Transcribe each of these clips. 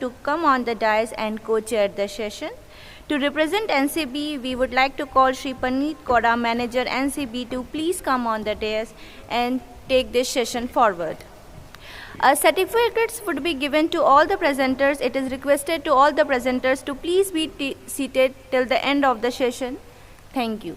to come on the dais and co-chair the session. To represent NCB, we would like to call Shri Puneet, Kaura, Manager NCB, to please come on the dais and take this session forward. Certificates would be given to all the presenters. It is requested to all the presenters to please be seated till the end of the session. Thank you.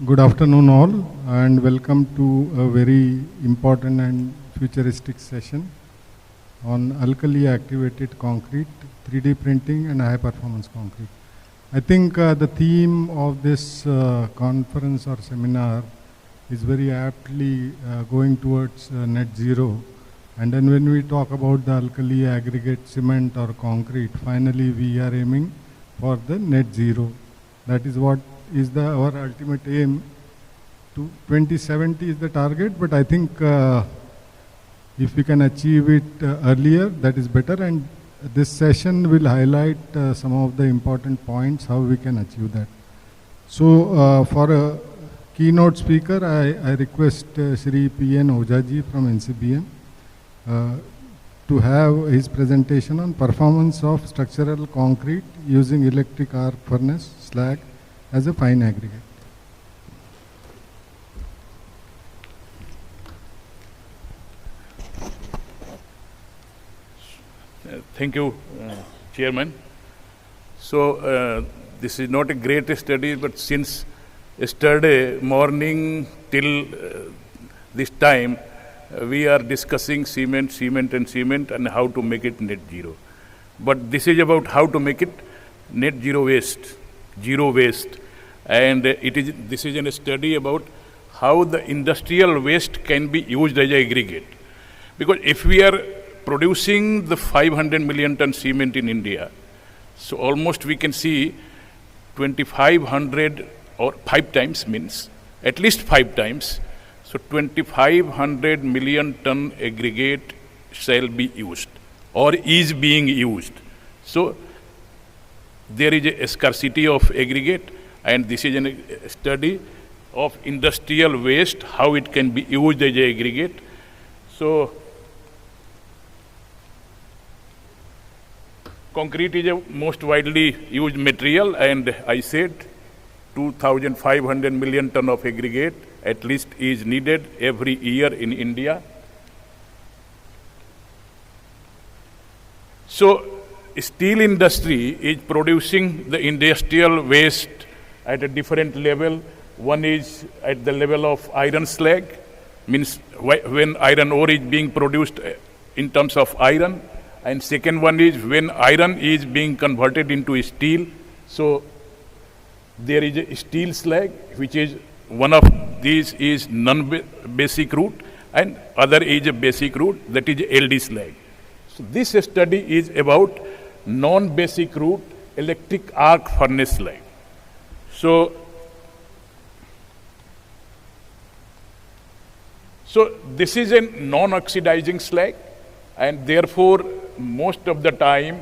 Good afternoon all, and welcome to a very important and futuristic session on alkali-activated concrete, 3D printing and high-performance concrete. I think the theme of this conference or seminar is very aptly going towards net zero. And then when we talk about the alkali aggregate cement or concrete, finally we are aiming for the net zero. That is what is our ultimate aim. To 2070 is the target, but I think if we can achieve it earlier, that is better. And this session will highlight some of the important points how we can achieve that. So for a keynote speaker, I request Shri P.N. Ojha ji from NCBM to have his presentation on performance of structural concrete using electric arc furnace, slag, as a fine aggregate. Thank you, Chairman. So this is not a great study, but since yesterday morning till this time, we are discussing cement and how to make it net zero. But this is about how to make it net zero waste. And this is a study about how the industrial waste can be used as an aggregate. Because if we are producing the 500 million ton cement in India, so almost we can see 2,500 or 5 times means, at least 5 times, so 2,500 million ton aggregate shall be used or is being used. So there is a scarcity of aggregate, and this is a study of industrial waste, how it can be used as an aggregate. So concrete is a most widely used material, and I said 2,500 million ton of aggregate at least is needed every year in India. So steel industry is producing the industrial waste at a different level. One is at the level of iron slag, means when iron ore is being produced in terms of iron. And second one is when iron is being converted into steel. So there is a steel slag, which is one of these is non-basic route, and other is a basic route, that is LD slag. So this study is about non-basic route electric arc furnace slag. So this is a non-oxidizing slag, and therefore most of the time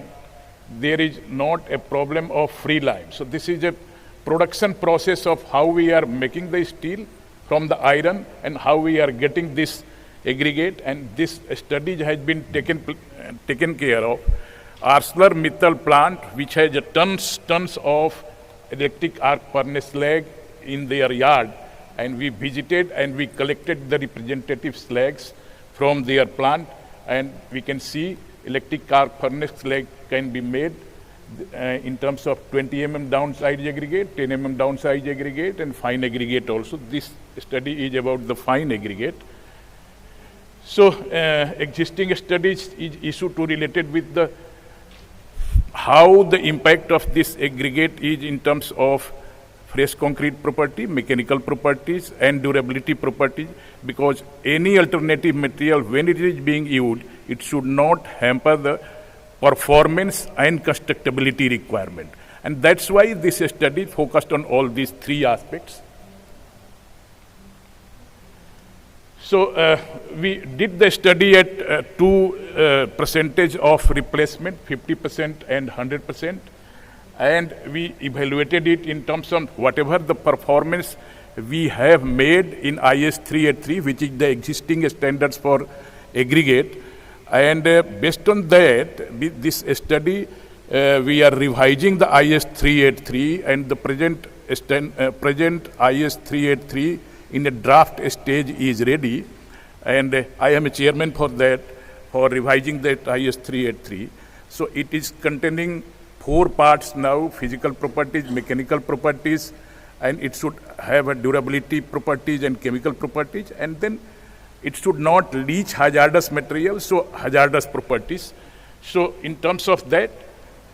there is not a problem of free lime. So this is a production process of how we are making the steel from the iron and how we are getting this aggregate, and this study has been taken care of. ArcelorMittal plant, which has tons of electric arc furnace slag in their yard, and we visited and we collected the representative slags from their plant, and we can see electric arc furnace slag can be made in terms of 20 mm downside aggregate, 10 mm downside aggregate, and fine aggregate also. This study is about the fine aggregate. So existing studies is issued to related with the how the impact of this aggregate is in terms of fresh concrete property, mechanical properties, and durability properties, because any alternative material, when it is being used, it should not hamper the performance and constructability requirement. And that's why this study focused on all these three aspects. So we did the study at two percentage of replacement, 50% and 100%. And we evaluated it in terms of whatever the performance we have made in IS 383, which is the existing standards for aggregate. And based on that, this study, we are revising the IS 383 and the present IS 383 in a draft stage is ready. And I am a chairman for that, for revising that IS 383. So it is containing 4 parts now: physical properties, mechanical properties, and it should have a durability properties and chemical properties, and then it should not leach hazardous materials, so hazardous properties. So in terms of that,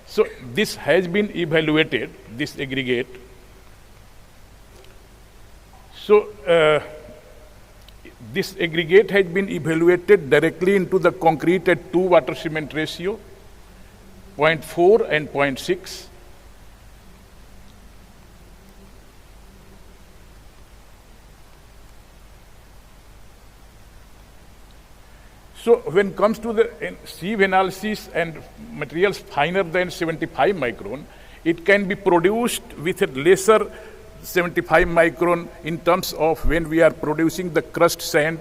so this has been evaluated, this aggregate. So this aggregate has been evaluated directly into the concrete at 2 water cement ratio, 0.4 and 0.6. So when it comes to the sieve analysis and materials finer than 75 micron, it can be produced with a lesser 75 micron in terms of when we are producing the crushed sand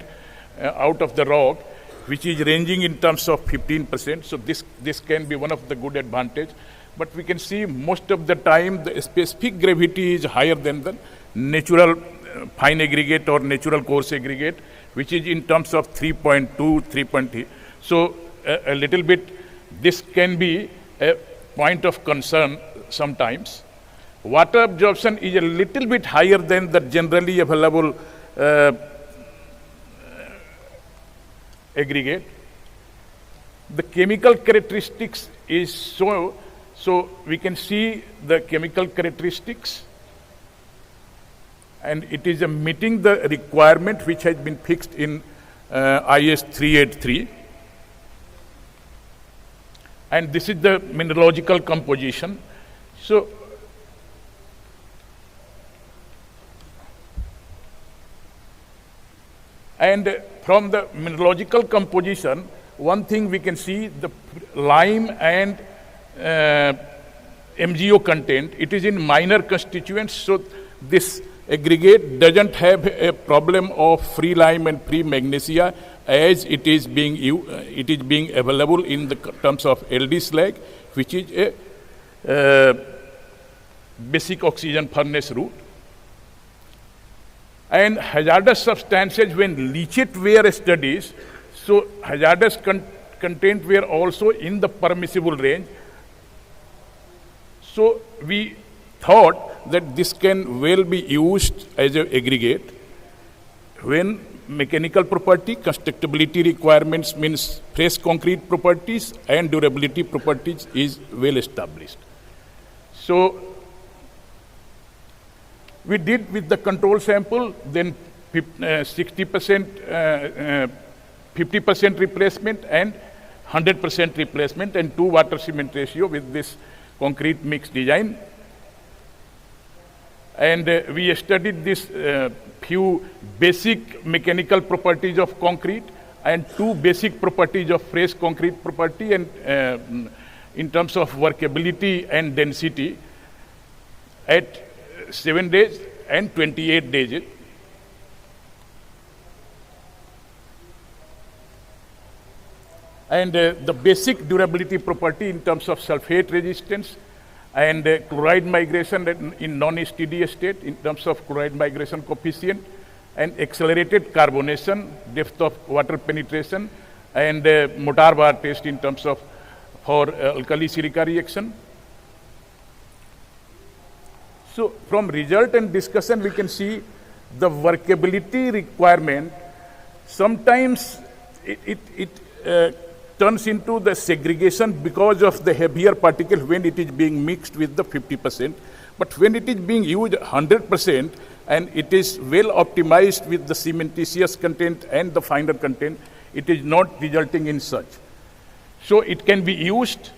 out of the rock, which is ranging in terms of 15%. So this can be one of the good advantage. But we can see most of the time the specific gravity is higher than the natural fine aggregate or natural coarse aggregate, which is in terms of 3.2, 3.3. So a little bit, this can be a point of concern sometimes. Water absorption is a little bit higher than the generally available aggregate. The chemical characteristics is so we can see the chemical characteristics, and it is meeting the requirement which has been fixed in IS 383. And this is the mineralogical composition. So and from the mineralogical composition, one thing we can see, the lime and MgO content, it is in minor constituents, so this aggregate doesn't have a problem of free lime and free magnesia as it is being available in the terms of LD slag, which is a basic oxygen furnace route. And hazardous substances, when leachate were studies, so hazardous content were also in the permissible range. So we thought that this can well be used as an aggregate when mechanical property, constructability requirements means fresh concrete properties and durability properties is well established. So we did with the control sample, then 60%, 50% replacement and 100% replacement and 2 water cement ratio with this concrete mix design. And we studied this few basic mechanical properties of concrete and 2 basic properties of fresh concrete property, and in terms of workability and density at 7 days and 28 days. And the basic durability property in terms of sulfate resistance and chloride migration in non-steady state in terms of chloride migration coefficient, and accelerated carbonation, depth of water penetration, and mortar bar test in terms of for alkali-silica reaction. So from result and discussion, we can see the workability requirement. Sometimes it turns into the segregation because of the heavier particle when it is being mixed with the 50%. But when it is being used 100% and it is well optimized with the cementitious content and the finer content, it is not resulting in such. So it can be used.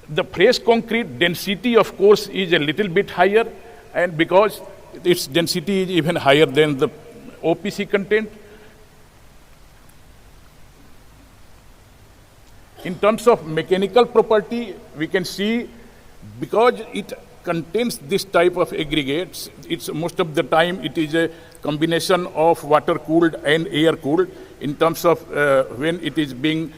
The fresh concrete density, of course, is a little bit higher, and because its density is even higher than the OPC content. In terms of mechanical property, we can see because it contains this type of aggregates, it's most of the time it is a combination of water cooled and air cooled in terms of when it is being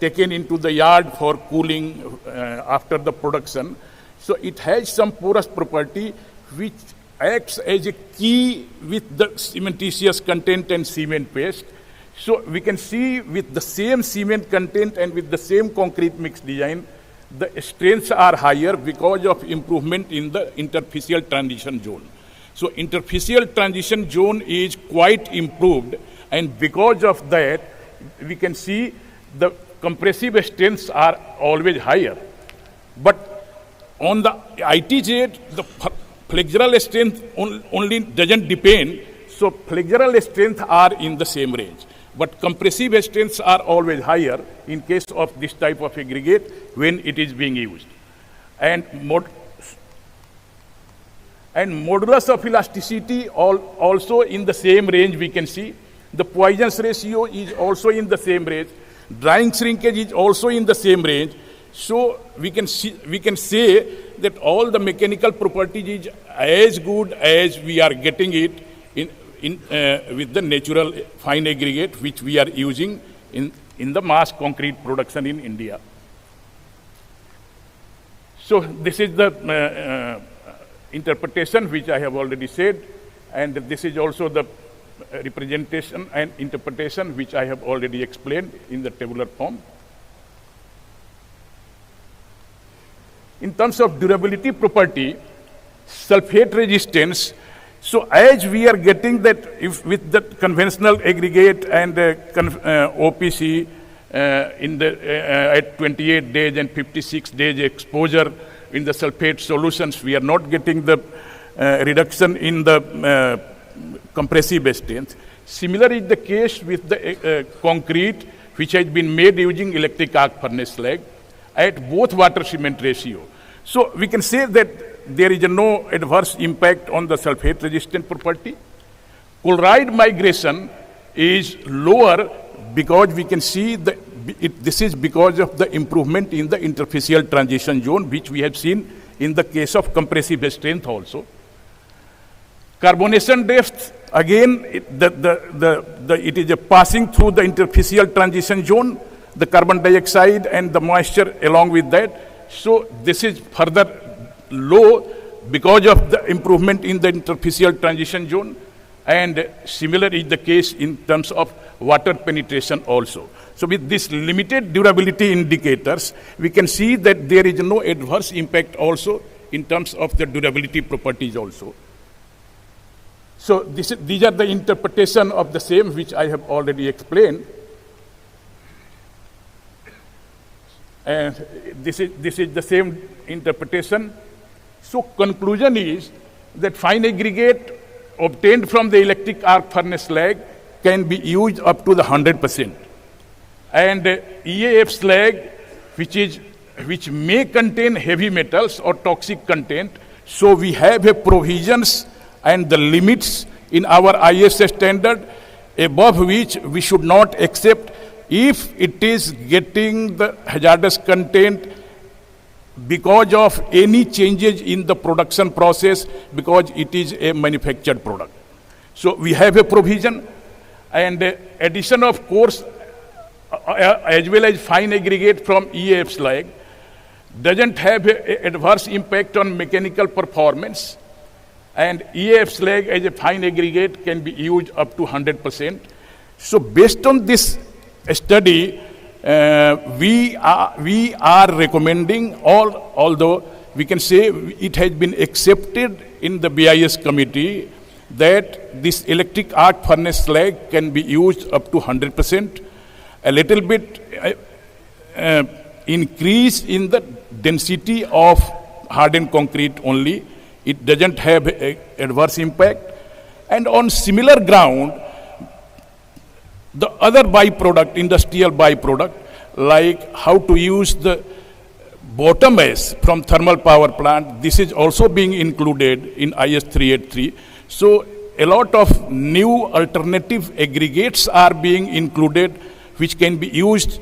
taken into the yard for cooling after the production. So it has some porous property which acts as a key with the cementitious content and cement paste. So we can see with the same cement content and with the same concrete mix design, the strengths are higher because of improvement in the interfacial transition zone. So interfacial transition zone is quite improved, and because of that, we can see the compressive strengths are always higher. But on the IIT-H, the flexural strength only doesn't depend, so flexural strength are in the same range. But compressive strengths are always higher in case of this type of aggregate when it is being used. And modulus of elasticity also in the same range we can see. The Poisson's ratio is also in the same range. Drying shrinkage is also in the same range. So we can say that all the mechanical properties is as good as we are getting it with the natural fine aggregate which we are using in the mass concrete production in India. So this is the interpretation which I have already said, and this is also the representation and interpretation which I have already explained in the tabular form. In terms of durability property, sulfate resistance, so as we are getting that if with the conventional aggregate and OPC at 28 days and 56 days exposure in the sulfate solutions, we are not getting the reduction in the compressive strength. Similar is the case with the concrete which has been made using electric arc furnace slag at both water cement ratio. So we can say that there is no adverse impact on the sulfate resistant property. Chloride migration is lower because we can see that this is because of the improvement in the interfacial transition zone which we have seen in the case of compressive strength also. Carbonation depth, again, it is a passing through the interfacial transition zone, the carbon dioxide and the moisture along with that. So this is further low because of the improvement in the interfacial transition zone, and similar is the case in terms of water penetration also. So with this limited durability indicators, we can see that there is no adverse impact also in terms of the durability properties also. So these are the interpretation of the same which I have already explained. And this is the same interpretation. So conclusion is that fine aggregate obtained from the electric arc furnace slag can be used up to the 100%. And EAF slag, which may contain heavy metals or toxic content, so we have a provisions and the limits in our ISA standard above which we should not accept if it is getting the hazardous content because of any changes in the production process, because it is a manufactured product. So we have a provision, and addition of course as well as fine aggregate from EAF slag doesn't have an adverse impact on mechanical performance, and EAF slag as a fine aggregate can be used up to 100%. So based on this study, we are recommending, although we can say it has been accepted in the BIS committee that this electric arc furnace slag can be used up to 100%. A little bit increase in the density of hardened concrete only. It doesn't have adverse impact. And on similar ground, the other byproduct, industrial byproduct, like how to use the bottom ash from thermal power plant, this is also being included in IS 383. So a lot of new alternative aggregates are being included, which can be used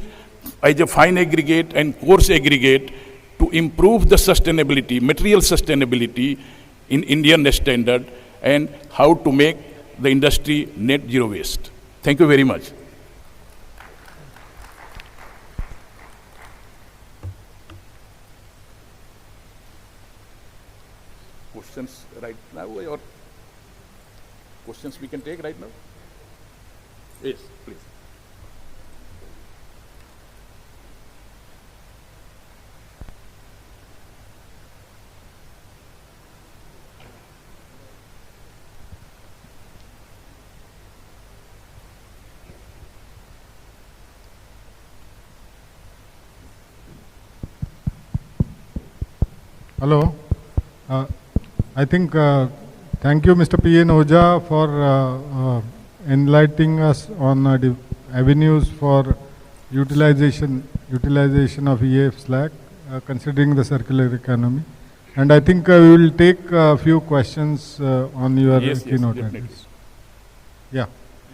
as a fine aggregate and coarse aggregate to improve the sustainability, material sustainability in Indian standard, and how to make the industry net zero waste. Thank you very much. Questions right now, or questions we can take right now? Yes, please. Hello. I think, thank you, Mr. P.N. Ojha, for enlightening us on the avenues for utilization of EAF slag, considering the circular economy. And I think we will take a few questions on your keynote address. Yeah.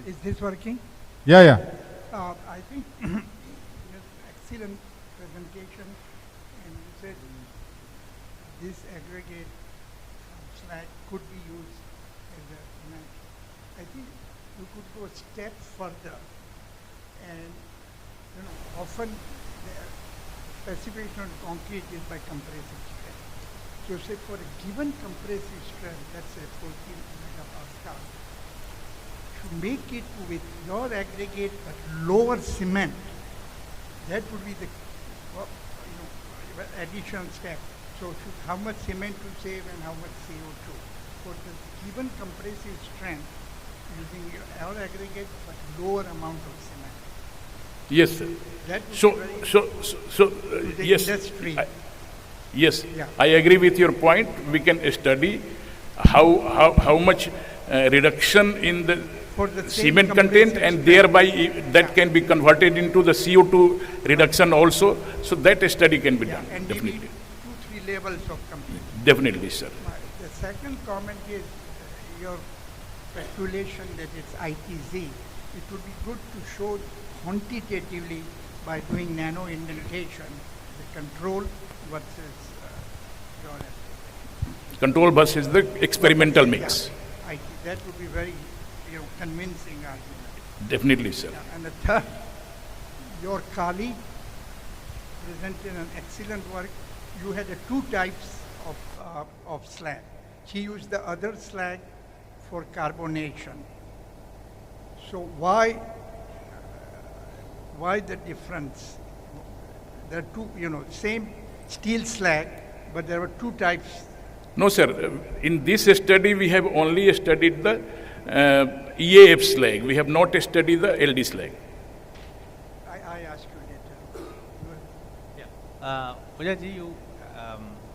Is this working? Yeah. I think excellent presentation, and you said this aggregate slag could be used as a cement. I think you could go a step further, and often the specification on concrete is by compressive strength. So say for a given compressive strength, let's say 14 megapascal, to make it with your aggregate but lower cement, that would be the additional step. So how much cement to save and how much CO2 for the given compressive strength using our aggregate but lower amount of cement. Yes, sir. That would be yes. Industry. Yes, Yeah. I agree with your point. We can study how much reduction in the For the cement content, and thereby that can be converted into the CO2 reduction also. So that study can be done, and definitely. maybe 2-3 levels of complete. Definitely, sir. The second comment is your speculation that it's ITZ. It would be good to show quantitatively by doing nano indentation the control versus your estimate. Control versus the experimental mix. Yeah, that would be very convincing argument. Definitely, sir. Yeah, and the third, your colleague presented an excellent work. You had two types of slag. He used the other slag for carbonation. So why the difference? There are two, same steel slag, but there were two types. No, sir. In this study, we have only studied the EAF slag. We have not studied the LD slag. I asked you later. Yeah. Ojha, you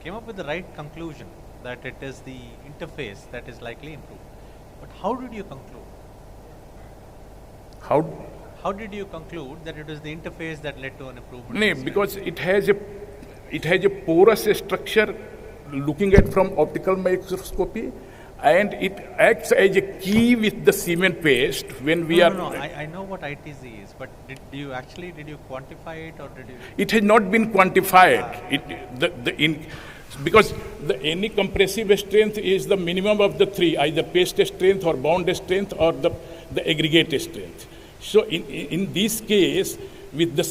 came up with the right conclusion that it is the interface that is likely improved. But how did you conclude? How did you conclude that it was the interface that led to an improvement? No, because it has a porous structure looking at from optical microscopy, and it acts as a key with the cement paste when we are. No, I know what ITZ is, but did you quantify it, or did you? It has not been quantified. Because any compressive strength is the minimum of the three, either paste strength or bond strength or the aggregate strength. So in this case, with the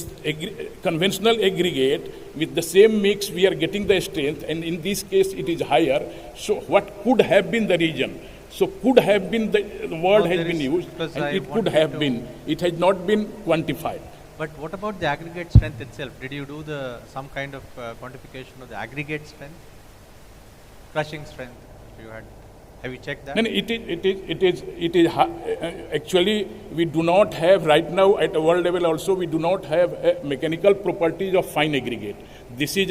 conventional aggregate, with the same mix, we are getting the strength, and in this case, it is higher. So what could have been the region? So could have been the word has been used, and it could have been. It has not been quantified. But what about the aggregate strength itself? Did you do some kind of quantification of the aggregate strength, crushing strength? Have you checked that? No, it is actually we do not have right now at a world level also, we do not have mechanical properties of fine aggregate. This is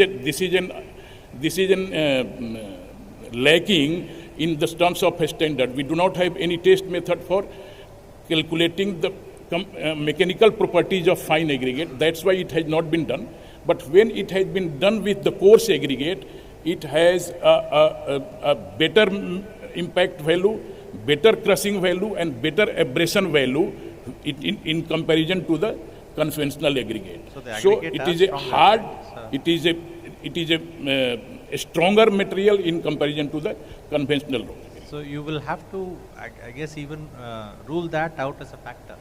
lacking in the terms of a standard. We do not have any test method for calculating the mechanical properties of fine aggregate. That's why it has not been done. But when it has been done with the coarse aggregate, it has a better impact value, better crushing value and better abrasion value in comparison to the conventional aggregate. So it is a hard, it is a stronger material in comparison to the conventional road. So you will have to, I guess, even rule that out as a factor.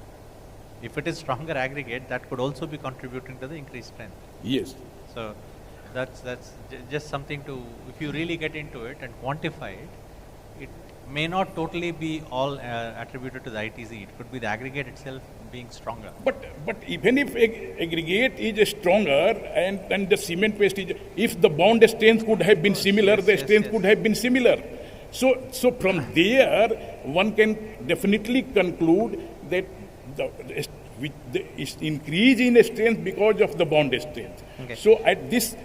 If it is stronger aggregate, that could also be contributing to the increased strength. Yes. So that's just something to, if you really get into it and quantify it, it may not totally be all attributed to the ITZ. It could be the aggregate itself being stronger. But even if aggregate is stronger and the cement paste is, if the bond strength could have been similar, the strength could have been similar. So from there, one can definitely conclude that the increase in strength because of the bond strength. Okay. So at this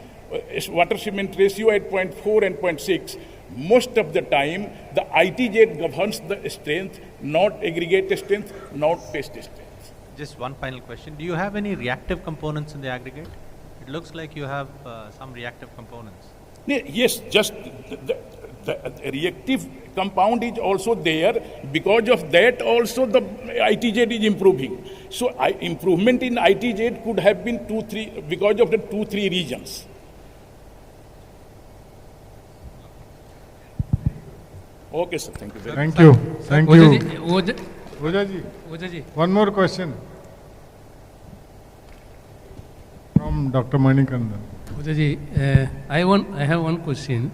water cement ratio at 0.4 and 0.6, most of the time the IIT-H governs the strength, not aggregate strength, not paste strength. Just one final question. Do you have any reactive components in the aggregate? It looks like you have some reactive components. Yes, just the reactive compound is also there. Because of that also the IIT-H is improving. So improvement in IIT-H could have been because of the 2-3 regions. Okay, sir. Thank you very much. Thank you. Thank you. Ojha Ojha ji, ji. one more question from Dr. Manikandan. Ojha ji, I have one question.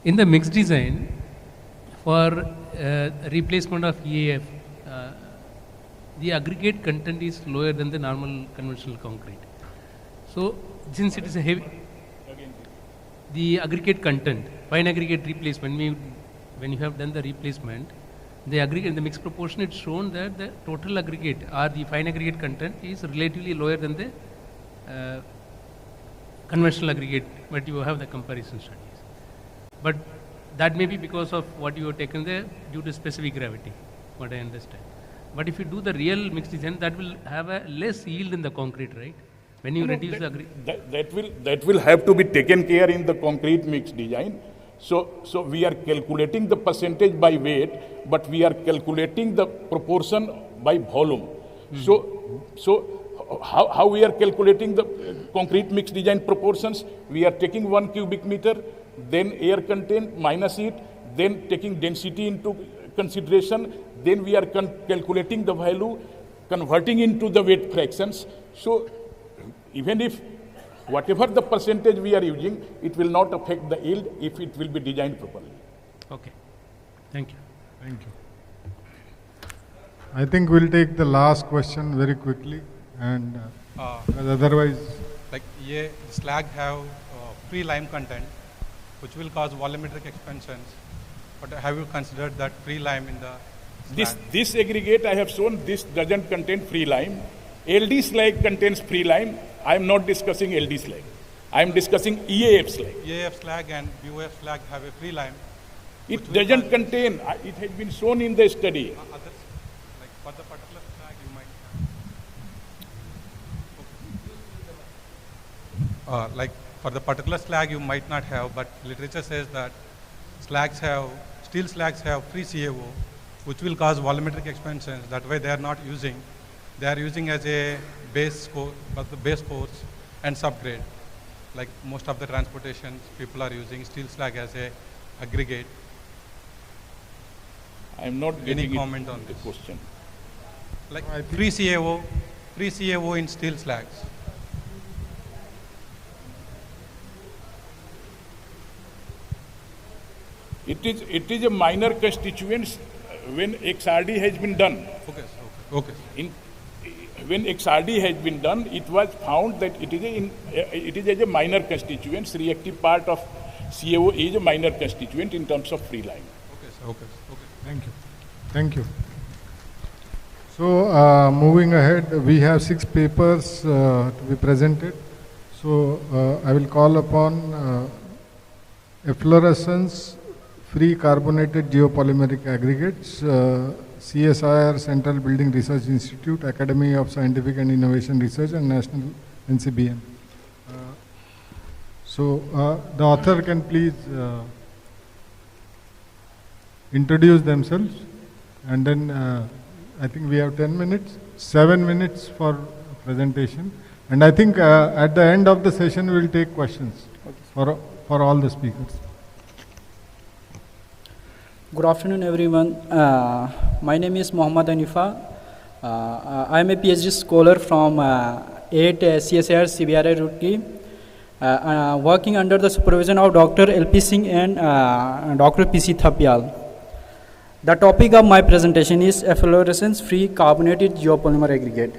In the mixed design, for replacement of EAF, the aggregate content is lower than the normal conventional concrete. So, since it is a heavy, the aggregate content, fine aggregate replacement, when you have done the replacement, the aggregate, the mixed proportion, it's shown that the total aggregate or the fine aggregate content is relatively lower than the conventional aggregate, but you have the comparison studies. But that may be because of what you have taken there due to specific gravity, what I understand. But if you do the real mixed design, that will have a less yield in the concrete, right? When you reduce the aggregate. That will have to be taken care in the concrete mixed design. So we are calculating the percentage by weight, but we are calculating the proportion by volume. So how we are calculating the concrete mixed design proportions? We are taking 1 cubic meter, then air content minus it, then taking density into consideration, then we are calculating the value, converting into the weight fractions. So even if whatever the percentage we are using, it will not affect the yield if it will be designed properly. Okay. Thank you. Thank you. I think we'll take the last question very quickly, and otherwise, like slag have free lime content, which will cause volumetric expansions. But have you considered that free lime in the slag? This aggregate I have shown, this doesn't contain free lime. LD slag contains free lime. I am not discussing LD slag. I am discussing EAF slag. EAF slag and BOF slag have a free lime. It doesn't contain. It has been shown in the study. Others, like for the particular slag, you might have. Like for the particular slag, you might not have, but literature says that steel slags have free CaO, which will cause volumetric expansions. That way, they are not using. They are using as a base course, but the base course and subgrade. Like most of the transportation, people are using steel slag as a aggregate. I am not getting any comment on the this question. Like free CaO in steel slags. It is a minor constituent when XRD has been done. Okay. When XRD has been done, it was found that it is a minor constituent. Reactive part of CaO is a minor constituent in terms of free lime. Okay. thank you. Thank you. So moving ahead, we have 6 papers to be presented. So I will call upon Efflorescence, Free Carbonated Geopolymeric Aggregates, CSIR-Central Building Research Institute, Academy of Scientific and Innovation Research, and National NCBN. So the author can please introduce themselves. and then I think we have 10 minutes, 7 minutes for presentation. And I think at the end of the session, we will take questions for all the speakers. Good afternoon, everyone. My name is Hanifa. I am a PhD scholar from IIT-H CSIR-Central Roorkee, working under the supervision of Dr. L.P. Singh and Dr. P.C. Thapliyal. The topic of my presentation is efflorescence-free carbonated geopolymer aggregate.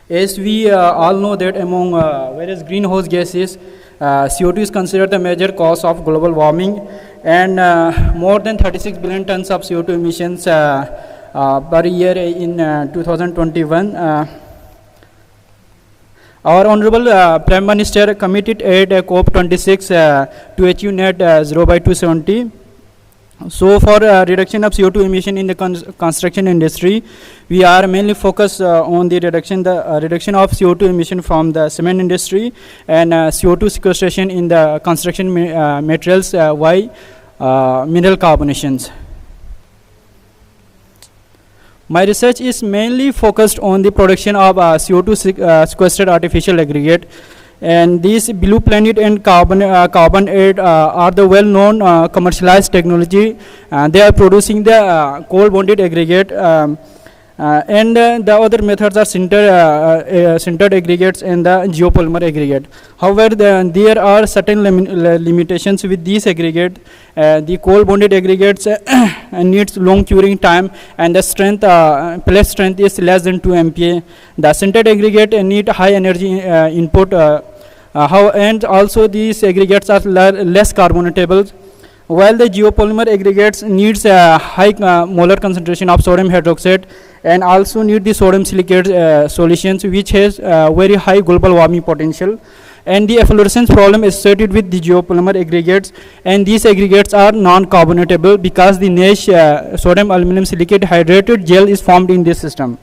As we all know that among various greenhouse gases, CO2 is considered the major cause of global warming, and more than 36 billion tons of CO2 emissions per year in 2021. Our Honorable Prime Minister committed at COP26 to achieve net zero by 2070. So for reduction of CO2 emission in the construction industry, we are mainly focused on the reduction of CO2 emission from the cement industry and CO2 sequestration in the construction materials by mineral carbonations. My research is mainly focused on the production of CO2 sequestered artificial aggregate. And these Blue Planet and Carbonated are the well-known commercialized technology. They are producing the coal-bonded aggregate, and the other methods are sintered aggregates and the geopolymer aggregate. However, there are certain limitations with these aggregates. The coal-bonded aggregates needs long curing time, and the strength, pellet strength is less than 2 MPa. The sintered aggregate need high energy input, and also these aggregates are less carbonatable, while the geopolymer aggregates needs a high molar concentration of sodium hydroxide and also need the sodium silicate solutions, which has very high global warming potential. And the efflorescence problem is associated with the geopolymer aggregates, and these aggregates are non-carbonatable because the niche sodium aluminum silicate hydrated gel is formed in this system.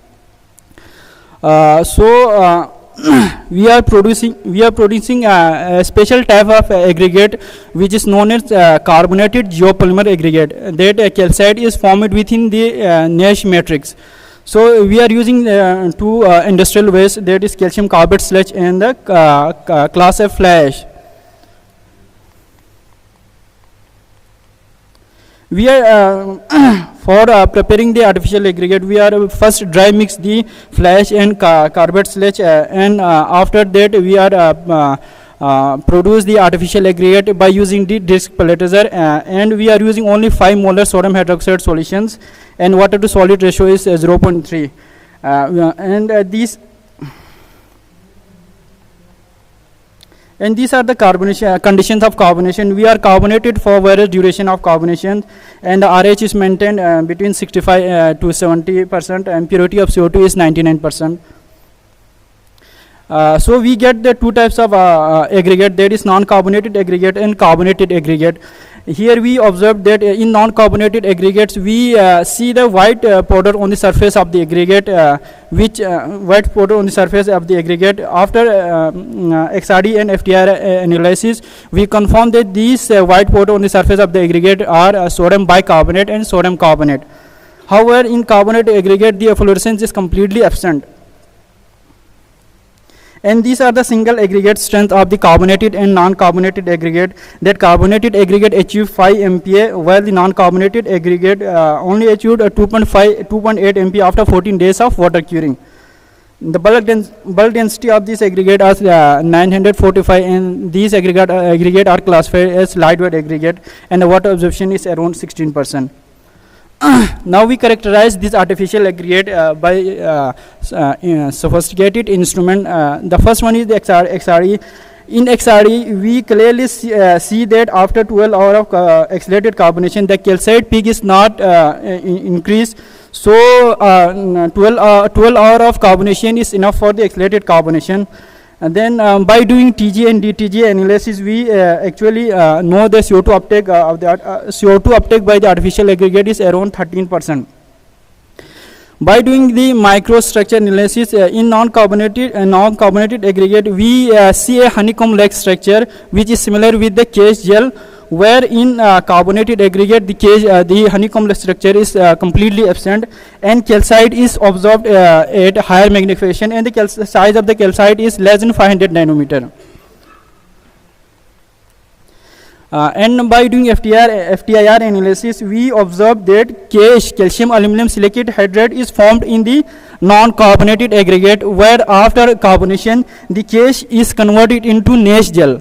We are producing a special type of aggregate which is known as carbonated geopolymer aggregate. That calcite is formed within the niche matrix. So we are using two industrial waste, that is calcium carbide sludge and the class F fly ash. We are for preparing the artificial aggregate, we are first dry mix the fly ash and carbide sludge, and after that we are produce the artificial aggregate by using the disc pelletizer, and we are using only 5 molar sodium hydroxide solutions, and water to solid ratio is 0.3, and these are the carbonation conditions of carbonation. We are carbonated for various duration of carbonation, and the RH is maintained between 65 to 70%, and purity of CO2 is 99%. So we get the two types of aggregate, that is non-carbonated aggregate and carbonated aggregate. Here we observed that in non-carbonated aggregates we see the white powder on the surface of the aggregate, white powder on the surface of the aggregate. After XRD and FTR analysis, we confirm that these white powder on the surface of the aggregate are sodium bicarbonate and sodium carbonate. However, in carbonated aggregate the efflorescence is completely absent. And these are the single aggregate strength of the carbonated and non-carbonated aggregate. That carbonated aggregate achieved 5 MPa, while the non-carbonated aggregate only achieved 2.8 MPa after 14 days of water curing. The bulk density of this aggregate is 945, and these aggregate are classified as lightweight aggregate, and the water absorption is around 16%. Now we characterize this artificial aggregate by sophisticated instrument. The first one is the XRD. In XRD, we clearly see that after 12 hours of accelerated carbonation, the calcite peak is not increased. So 12 hours of carbonation is enough for the accelerated carbonation. And then by doing TG and DTG analysis, we actually know the CO2 uptake of the CO2 uptake by the artificial aggregate is around 13%. By doing the microstructure analysis in non-carbonated aggregate, we see a honeycomb-like structure which is similar with the case gel, where in carbonated aggregate the honeycomb structure is completely absent, and calcite is observed at higher magnification, and the size of the calcite is less than 500 nanometer. And by doing FTIR analysis, we observed that CaSH, calcium aluminum silicate hydride, is formed in the non-carbonated aggregate, where after carbonation the CaSH is converted into NaCH gel.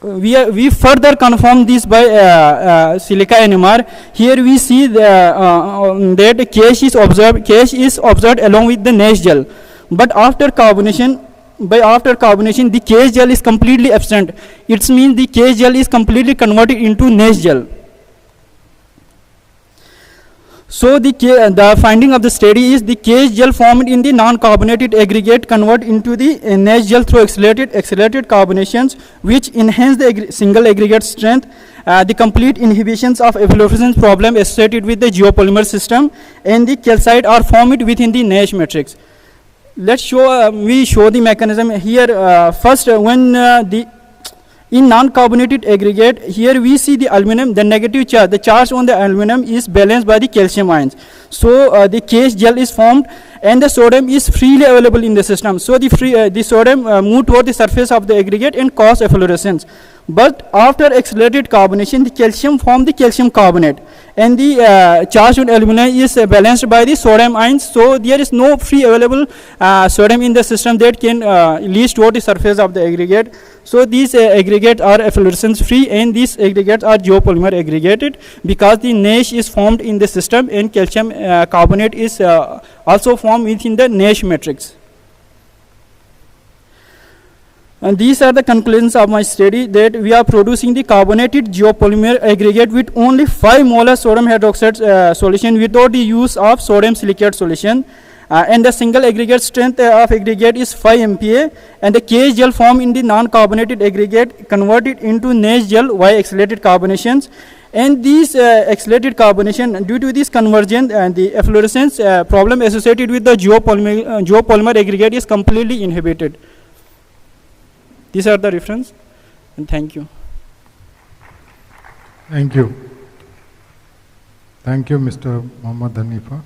We further confirm this by silica NMR. Here we see that CaSH is observed along with the NaCH gel, but after carbonation the CaSH gel is completely absent. It means the CaSH gel is completely converted into NaCH gel. So the finding of the study is the CaSH gel formed in the non-carbonated aggregate convert into the NaCH gel through accelerated carbonations, which enhance the single aggregate strength. The complete inhibitions of efflorescence problem associated with the geopolymer system, and the calcite are formed within the NaCH matrix. Let's show we show the mechanism here. First, when in non-carbonated aggregate, here we see the aluminum, the negative charge, the charge on the aluminum is balanced by the calcium ions. So the CaSH gel is formed, and the sodium is freely available in the system. So the sodium move toward the surface of the aggregate and cause efflorescence. But after accelerated carbonation, the calcium form the calcium carbonate, and the charge on alumina is balanced by the sodium ions. So there is no free available sodium in the system that can leach toward the surface of the aggregate. So these aggregates are efflorescence free, and these aggregates are geopolymer aggregated because the NaCH is formed in the system, and calcium carbonate is also formed within the NaCH matrix. And these are the conclusions of my study, that we are producing the carbonated geopolymer aggregate with only 5 molar sodium hydroxide solution without the use of sodium silicate solution. And the single aggregate strength of aggregate is 5 MPa, and the CaSH gel formed in the non-carbonated aggregate converted into NaCH gel via accelerated carbonations. And these accelerated carbonation, due to this conversion and the efflorescence problem associated with the geopolymer aggregate is completely inhibited. These are the reference, and thank you. Thank you. Thank you, Mr. Muhammad Hanifa.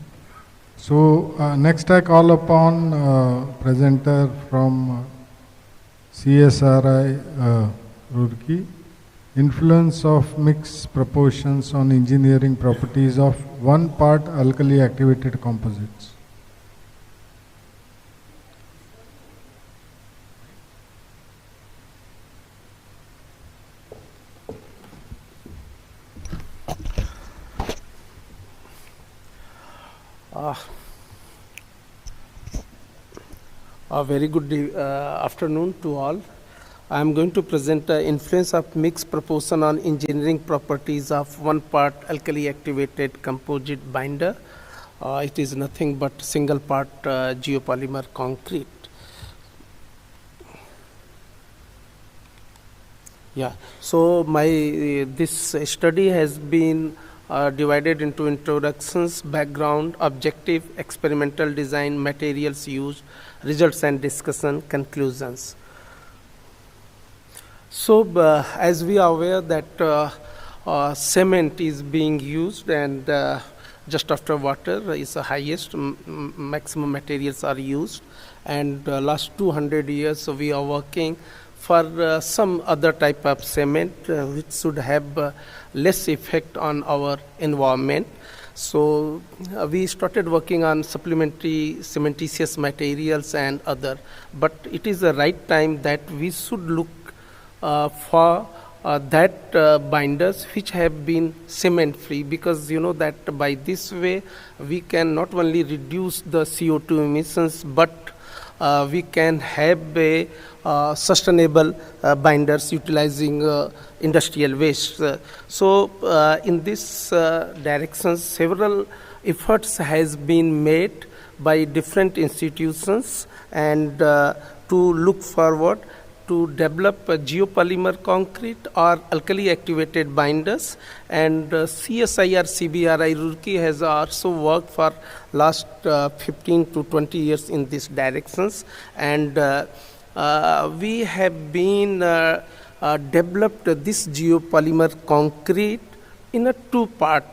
So next I call upon presenter from CSIR Roorkee, influence of mixed proportions on engineering properties of 1 part alkali-activated composites. A very good afternoon to all. I am going to present the influence of mixed proportion on engineering properties of 1 part alkali-activated composite binder. It is nothing but single part geopolymer concrete. Yeah. So this study has been divided into introductions, background, objective, experimental design, materials used, results and discussion, conclusions. So as we are aware that cement is being used, and just after water is the highest, maximum materials are used, and last 200 years so we are working for some other type of cement which should have less effect on our environment. So we started working on supplementary cementitious materials and other, but it is the right time that we should look for that binders which have been cement free, because you know that by this way we can not only reduce the CO2 emissions, but we can have a sustainable binders utilizing industrial waste. So in this direction several efforts has been made by different institutions, and to look forward to develop a geopolymer concrete or alkali-activated binders. And CSIR-CBRI Roorkee has also worked for last 15 to 20 years in these directions, and we have been developed this geopolymer concrete in a two-part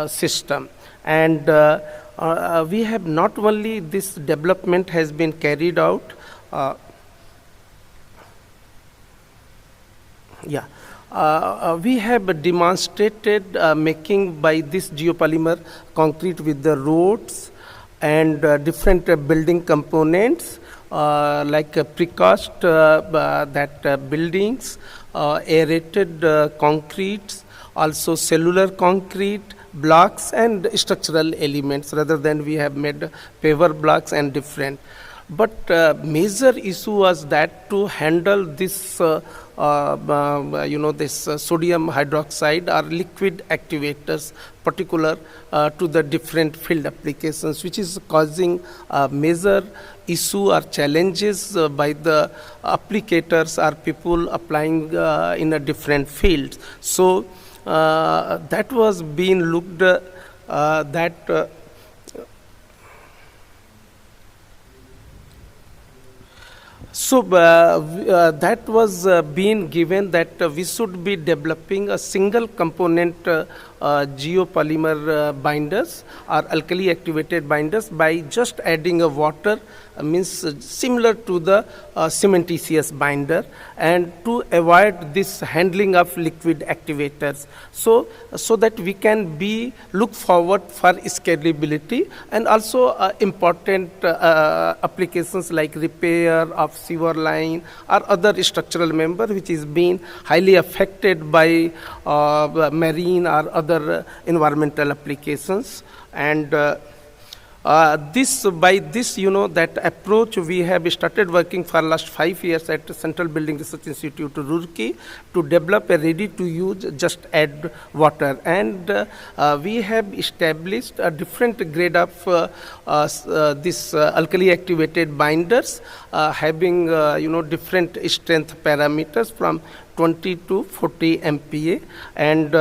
system. And we have not only this development has been carried out, we have demonstrated making by this geopolymer concrete with the roads and different building components like precast buildings, aerated concretes, also cellular concrete, blocks and structural elements, rather than we have made paver blocks and different. But major issue was that to handle this, this sodium hydroxide or liquid activators, particular to the different field applications, which is causing major issue or challenges by the applicators or people applying in a different fields. So that was being looked that. So that was being given that we should be developing a single component geopolymer binders or alkali-activated binders by just adding a water, means similar to the cementitious binder, and to avoid this handling of liquid activators. So that we can look forward for scalability and also important applications like repair of sewer line or other structural member which is being highly affected by marine or other environmental applications. And by this, that approach we have started working for last 5 years at Central Building Research Institute Roorkee to develop a ready-to-use just add water. And we have established a different grade of this alkali-activated binders having, different strength parameters from 20 to 40 MPa. And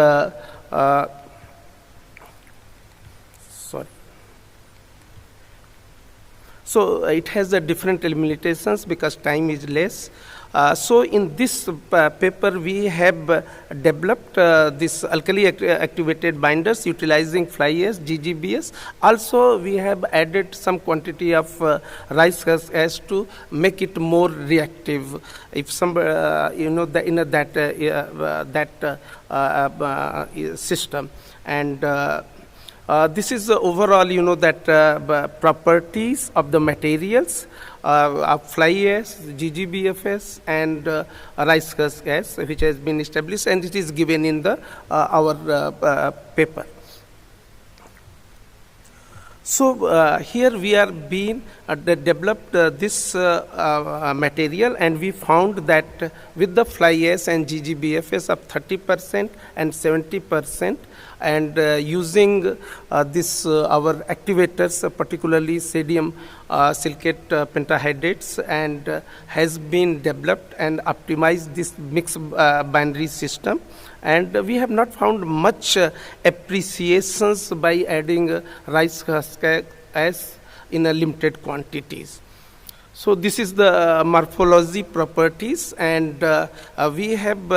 so it has a different limitations because time is less. So in this paper we have developed this alkali-activated binders utilizing fly ash, GGBS. Also we have added some quantity of rice husk ash to make it more reactive. If some, system. And this is overall, properties of the materials of fly ash, GGBFS, and rice husk ash, which has been established, and it is given in the our paper. So here we are being developed this material, and we found that with the fly ash and GGBFS of 30% and 70%, and using this our activators, particularly sodium silicate pentahydrates, and has been developed and optimized this mixed binary system. And we have not found much appreciations by adding rice husk as in a limited quantities. So this is the morphology properties, and we have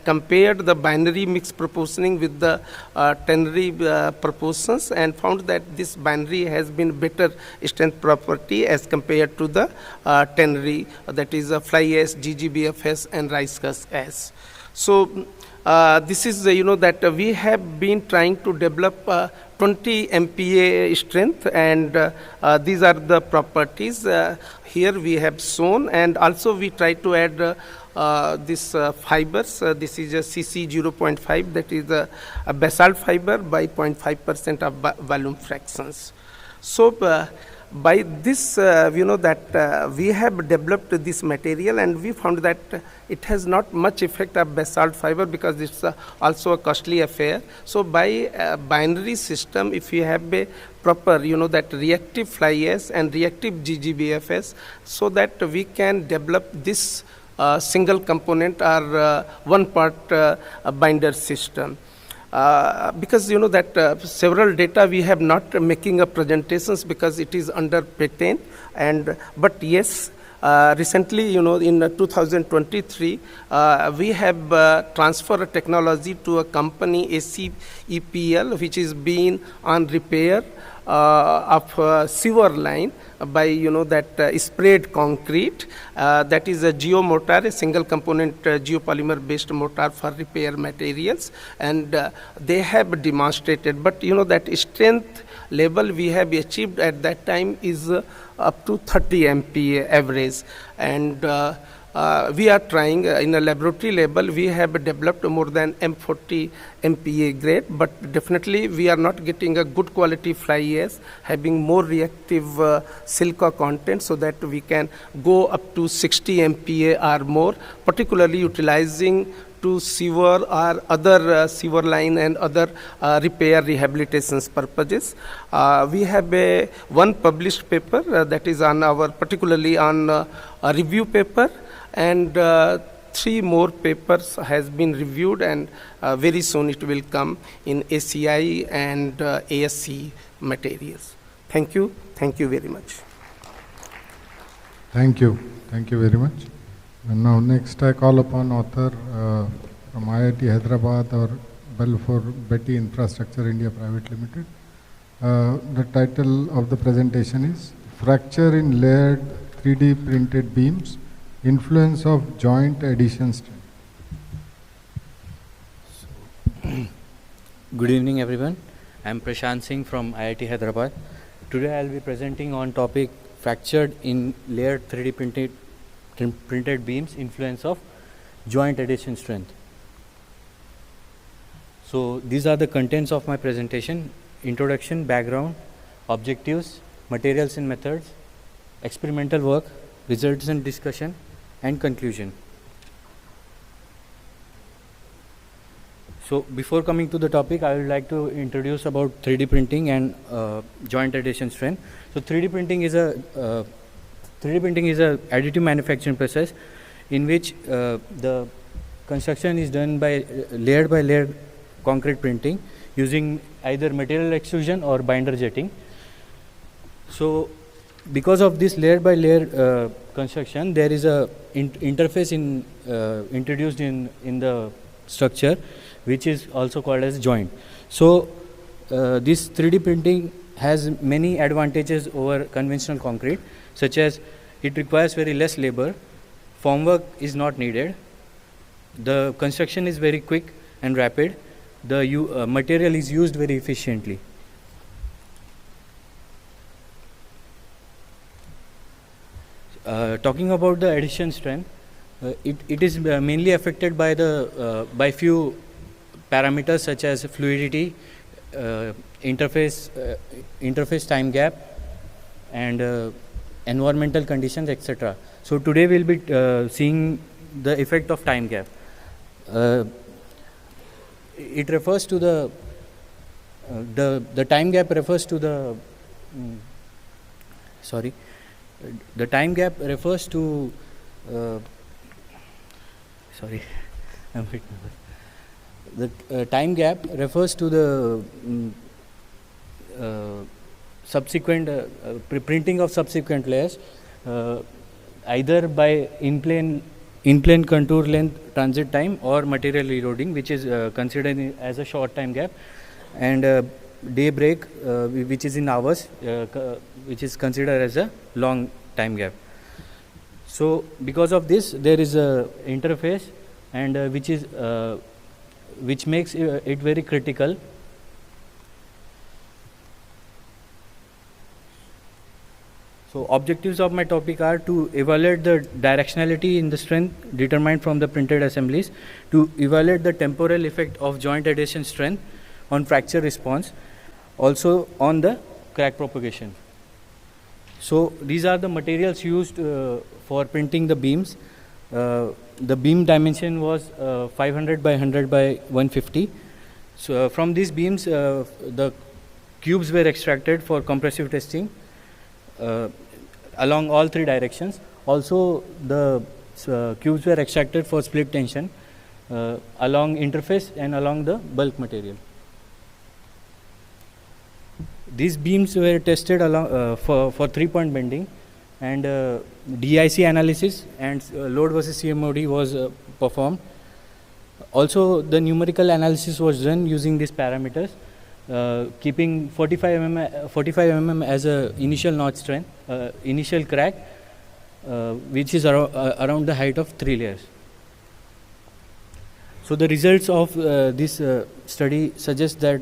compared the binary mix proportioning with the ternary proportions, and found that this binary has been better strength property as compared to the ternary, that is fly ash, GGBFS, and rice husk ash. So this is that we have been trying to develop 20 MPa strength, and these are the properties here we have shown. And also we try to add this fibers. This is a CC 0.5, that is a basalt fiber by 0.5% of volume fractions. So by this, we have developed this material, and we found that it has not much effect of basalt fiber because it's also a costly affair. So by binary system, if you have a proper, that reactive fly ash and reactive GGBFS, so that we can develop this single component or one part binder system. Because that several data we have not making a presentations because it is under patent, and but yes, Recently, in 2023, we have transferred a technology to a company, ACEPL, which is being on repair of sewer line by that sprayed concrete. That is a geomortar, a single component geopolymer based mortar for repair materials, and they have demonstrated. But that strength level we have achieved at that time is up to 30 MPa average, and we are trying in a laboratory level. We have developed more than M40 MPa grade, but definitely we are not getting a good quality fly ash having more reactive silica content, so that we can go up to 60 MPa or more, particularly utilizing to sewer or other sewer line and other repair rehabilitations purposes. We have one published paper that is on our, particularly on a review paper, and 3 more papers has been reviewed, and very soon it will come in ACI and ASC materials. Thank you very much. Thank you very much. And now next I call upon author from IIT-Hyderabad or Balfour Beatty Infrastructure India Private Limited. The title of the presentation is Fracture in Layered 3D Printed Beams, Influence of Joint Adhesion Strength. Good evening everyone. I am Prashant Singh from IIT-Hyderabad. Today I will be presenting on topic fractured in layered 3D printed beams, influence of joint adhesion strength. So these are the contents of my presentation: introduction, background, objectives, materials and methods, experimental work, results and discussion, and conclusion. So before coming to the topic, I would like to introduce about 3D printing and joint adhesion strength. So 3D printing is a additive manufacturing process in which the construction is done by layer concrete printing using either material extrusion or binder jetting. So because of this layer by layer construction, there is a interface introduced in the structure, which is also called as joint. So this 3D printing has many advantages over conventional concrete, such as it requires very less labor, formwork is not needed, the construction is very quick and rapid, the material is used very efficiently. Talking about the adhesion strength, it is mainly affected by few parameters such as fluidity, interface time gap, and environmental conditions, etc. So today we'll be seeing the effect of time gap. It refers to the time gap refers to the the time gap refers to the time gap refers to the subsequent printing of subsequent layers, either by in-plane contour length transit time or material eroding, which is considered as a short time gap, and day break, which is in hours, which is considered as a long time gap. So because of this, there is a interface, and which makes it very critical. So objectives of my topic are to evaluate the directionality in the strength determined from the printed assemblies, to evaluate the temporal effect of joint adhesion strength on fracture response, also on the crack propagation. So these are the materials used for printing the beams. The beam dimension was 500 by 100 by 150. So from these beams, the cubes were extracted for compressive testing along all 3 directions. Also the cubes were extracted for split tension along interface and along the bulk material. These beams were tested along for 3-point bending, and DIC analysis and load versus CMOD was performed. Also, the numerical analysis was done using these parameters, keeping 45 mm as a initial notch strength, initial crack, which is around the height of 3 layers. So the results of this study suggest that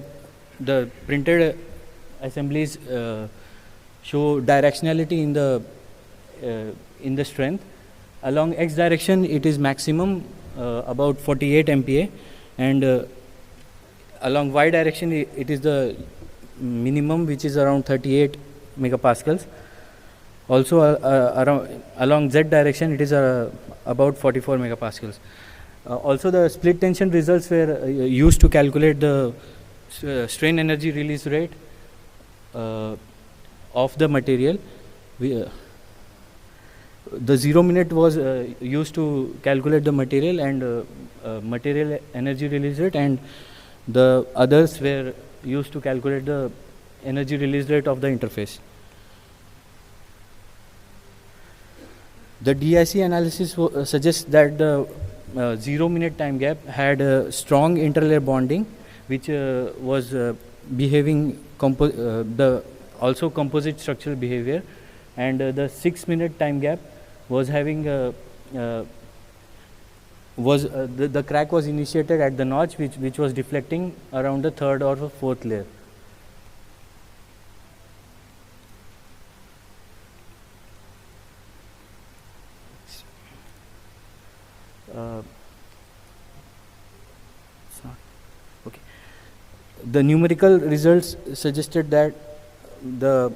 the printed assemblies show directionality in the strength. Along X direction, it is maximum about 48 MPa, and along Y direction, it is the minimum, which is around 38 megapascals. Also, along Z direction, it is about 44 megapascals. Also, the split tension results were used to calculate the strain energy release rate of the material. The 0 minute was used to calculate the material and material energy release rate, and the others were used to calculate the energy release rate of the interface. The DIC analysis suggests that the 0 minute time gap had a strong interlayer bonding, which was behaving also composite structural behavior, and the 6 minute time gap was having the crack was initiated at the notch, which was deflecting around the 3rd or 4th layer. Okay. The numerical results suggested that the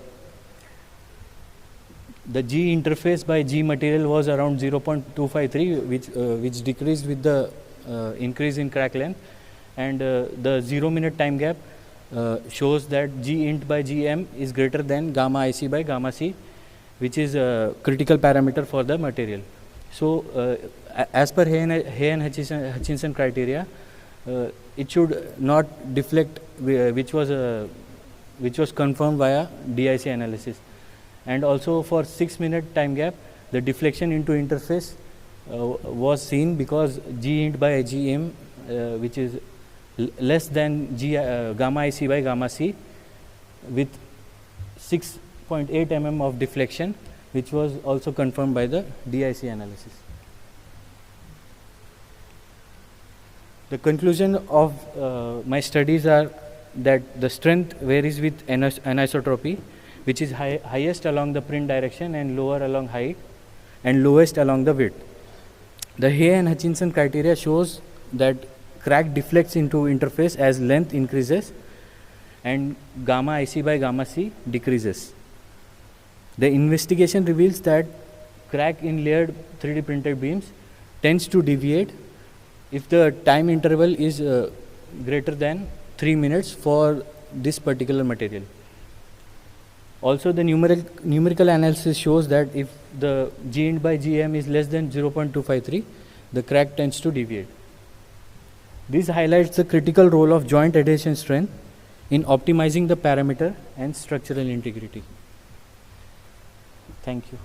G interface by G material was around 0.253, which decreased with the increase in crack length, and the 0 minute time gap shows that G int by Gm is greater than gamma IC by gamma C, which is a critical parameter for the material. So, as per Hay and Hutchinson criteria, it should not deflect, which was confirmed via DIC analysis. And also for 6 minute time gap, the deflection into interface was seen because G int by Gm, which is less than gamma IC by gamma C, with 6.8 mm of deflection, which was also confirmed by the DIC analysis. The conclusion of my studies are that the strength varies with anisotropy, which is highest along the print direction and lower along height and lowest along the width. The Hay and Hutchinson criteria shows that crack deflects into interface as length increases and gamma IC by gamma C decreases. The investigation reveals that crack in layered 3D printed beams tends to deviate if the time interval is greater than 3 minutes for this particular material. Also, the numerical analysis shows that if the G int by Gm is less than 0.253, the crack tends to deviate. This highlights the critical role of joint adhesion strength in optimizing the parameter and structural integrity. Thank you.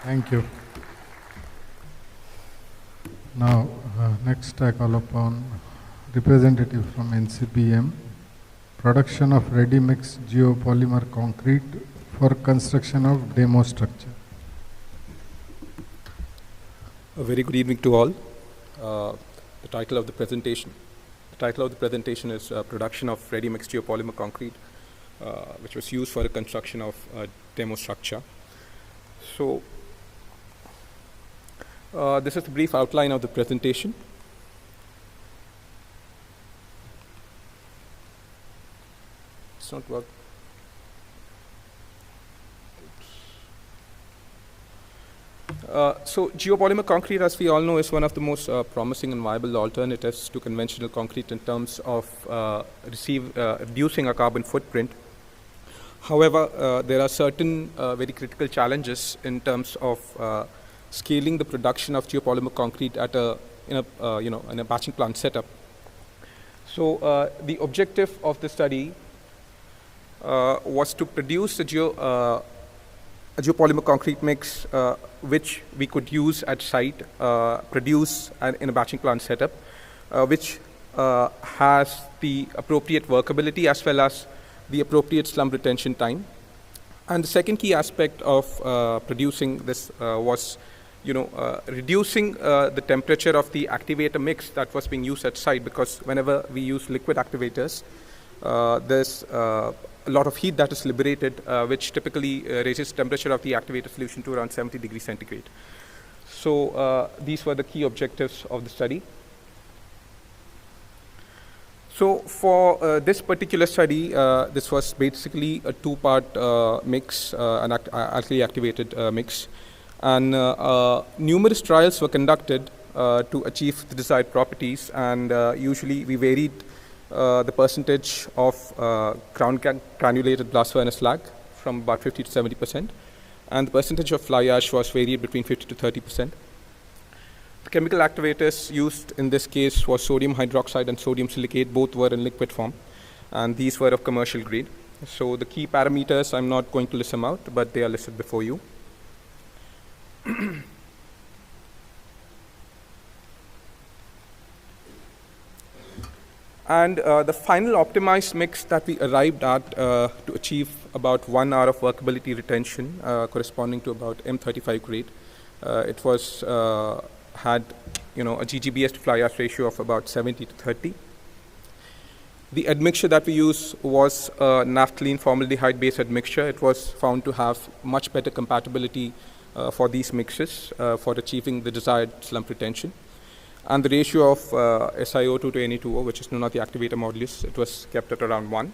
Thank you. Now, next I call upon representative from NCBM. Production of ready-mix geopolymer concrete for construction of demo structure. A very good evening to all. The title of the presentation is Production of Ready-Mix Geopolymer Concrete, which was used for the construction of a demo structure. So, this is the brief outline of the presentation. It's not working. So geopolymer concrete, as we all know, is one of the most promising and viable alternatives to conventional concrete in terms of reducing a carbon footprint. However, there are certain very critical challenges in terms of scaling the production of geopolymer concrete at in a batching plant setup. So the objective of the study was to produce a a geopolymer concrete mix which we could use at site, produce in a batching plant setup, which has the appropriate workability as well as the appropriate slump retention time. And the second key aspect of producing this was, reducing the temperature of the activator mix that was being used at site, because whenever we use liquid activators, there's a lot of heat that is liberated, which typically raises the temperature of the activator solution to around 70 degrees centigrade. So these were the key objectives of the study. So for this particular study, this was basically a two-part mix, an alkali-activated mix. And numerous trials were conducted to achieve the desired properties, and usually we varied the percentage of granulated blast furnace slag from about 50 to 70%, and the percentage of fly ash was varied between 50 to 30%. The chemical activators used in this case was sodium hydroxide and sodium silicate. Both were in liquid form, and these were of commercial grade. So the key parameters, I'm not going to list them out, but they are listed before you. And the final optimized mix that we arrived at to achieve about 1 hour of workability retention, corresponding to about M35 grade. It was had a GGBS to fly ash ratio of about 70 to 30. The admixture that we used was naphthalene formaldehyde based admixture. It was found to have much better compatibility for these mixes for achieving the desired slump retention. And the ratio of SiO2 to Na2O, which is known as the activator modulus, it was kept at around 1.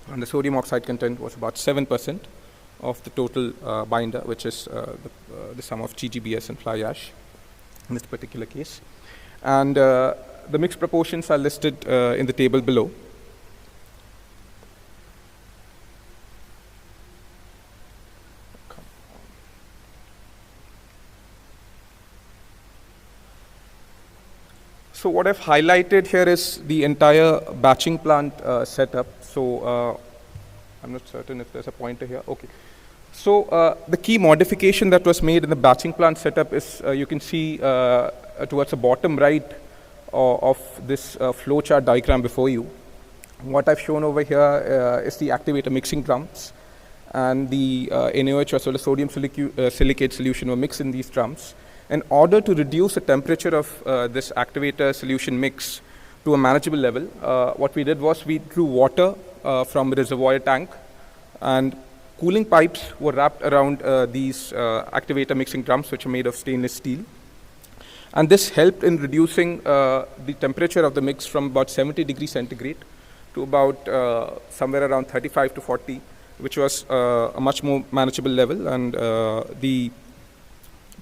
And the sodium oxide content was about 7% of the total binder, which is the sum of GGBS and fly ash in this particular case. And the mixed proportions are listed in the table below. So what I've highlighted here is the entire batching plant setup. So I'm not certain if there's a pointer here. Okay. So the key modification that was made in the batching plant setup is you can see towards the bottom right of this flowchart diagram before you. What I've shown over here is the activator mixing drums, and the NaOH as well as sodium silicate solution were mixed in these drums. In order to reduce the temperature of this activator solution mix to a manageable level, what we did was we drew water from a reservoir tank, and cooling pipes were wrapped around these activator mixing drums, which are made of stainless steel. And this helped in reducing the temperature of the mix from about 70 degrees centigrade to about somewhere around 35 to 40, which was a much more manageable level. And the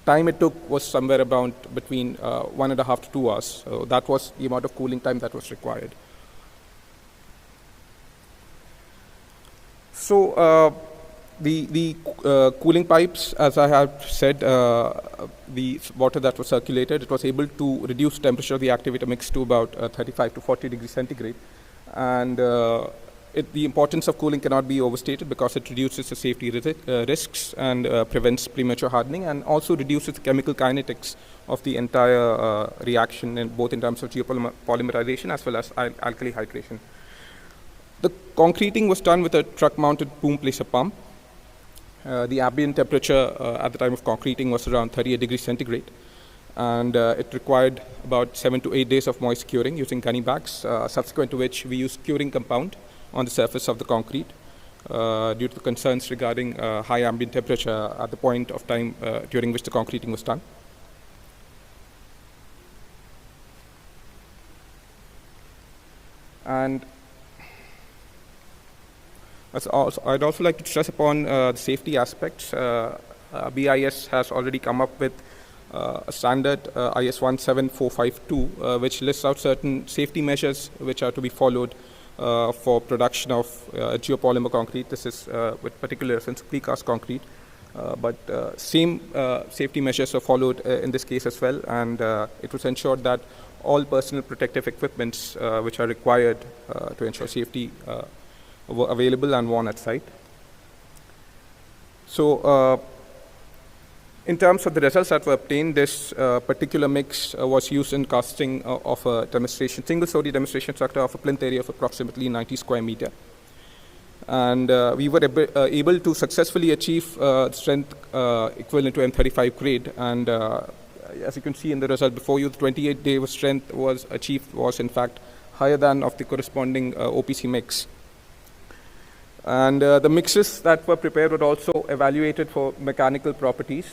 time it took was somewhere around between 1.5 to 2 hours. So that was the amount of cooling time that was required. So the cooling pipes, as I have said, the water that was circulated, it was able to reduce temperature of the activator mix to about 35 to 40 degrees centigrade. And the importance of cooling cannot be overstated because it reduces the safety risks and prevents premature hardening, and also reduces the chemical kinetics of the entire reaction, both in terms of geopolymerization as well as alkali hydration. The concreting was done with a truck-mounted boom placer pump. The ambient temperature at the time of concreting was around 38 degrees centigrade, and it required about 7 to 8 days of moist curing using gunny bags, subsequent to which we used curing compound on the surface of the concrete due to the concerns regarding high ambient temperature at the point of time during which the concreting was done. And I'd also like to stress upon the safety aspects. BIS has already come up with a standard IS 17452, which lists out certain safety measures which are to be followed for production of geopolymer concrete. This is with particular reference to precast concrete, but same safety measures are followed in this case as well, and it was ensured that all personal protective equipments which are required to ensure safety were available and worn at site. So in terms of the results that were obtained, this particular mix was used in casting of a demonstration, single-story demonstration structure of a plinth area of approximately 90 square meter. And we were able to successfully achieve strength equivalent to M35 grade. And as you can see in the result before you, the 28-day strength was achieved was in fact higher than of the corresponding OPC mix. And the mixes that were prepared were also evaluated for mechanical properties.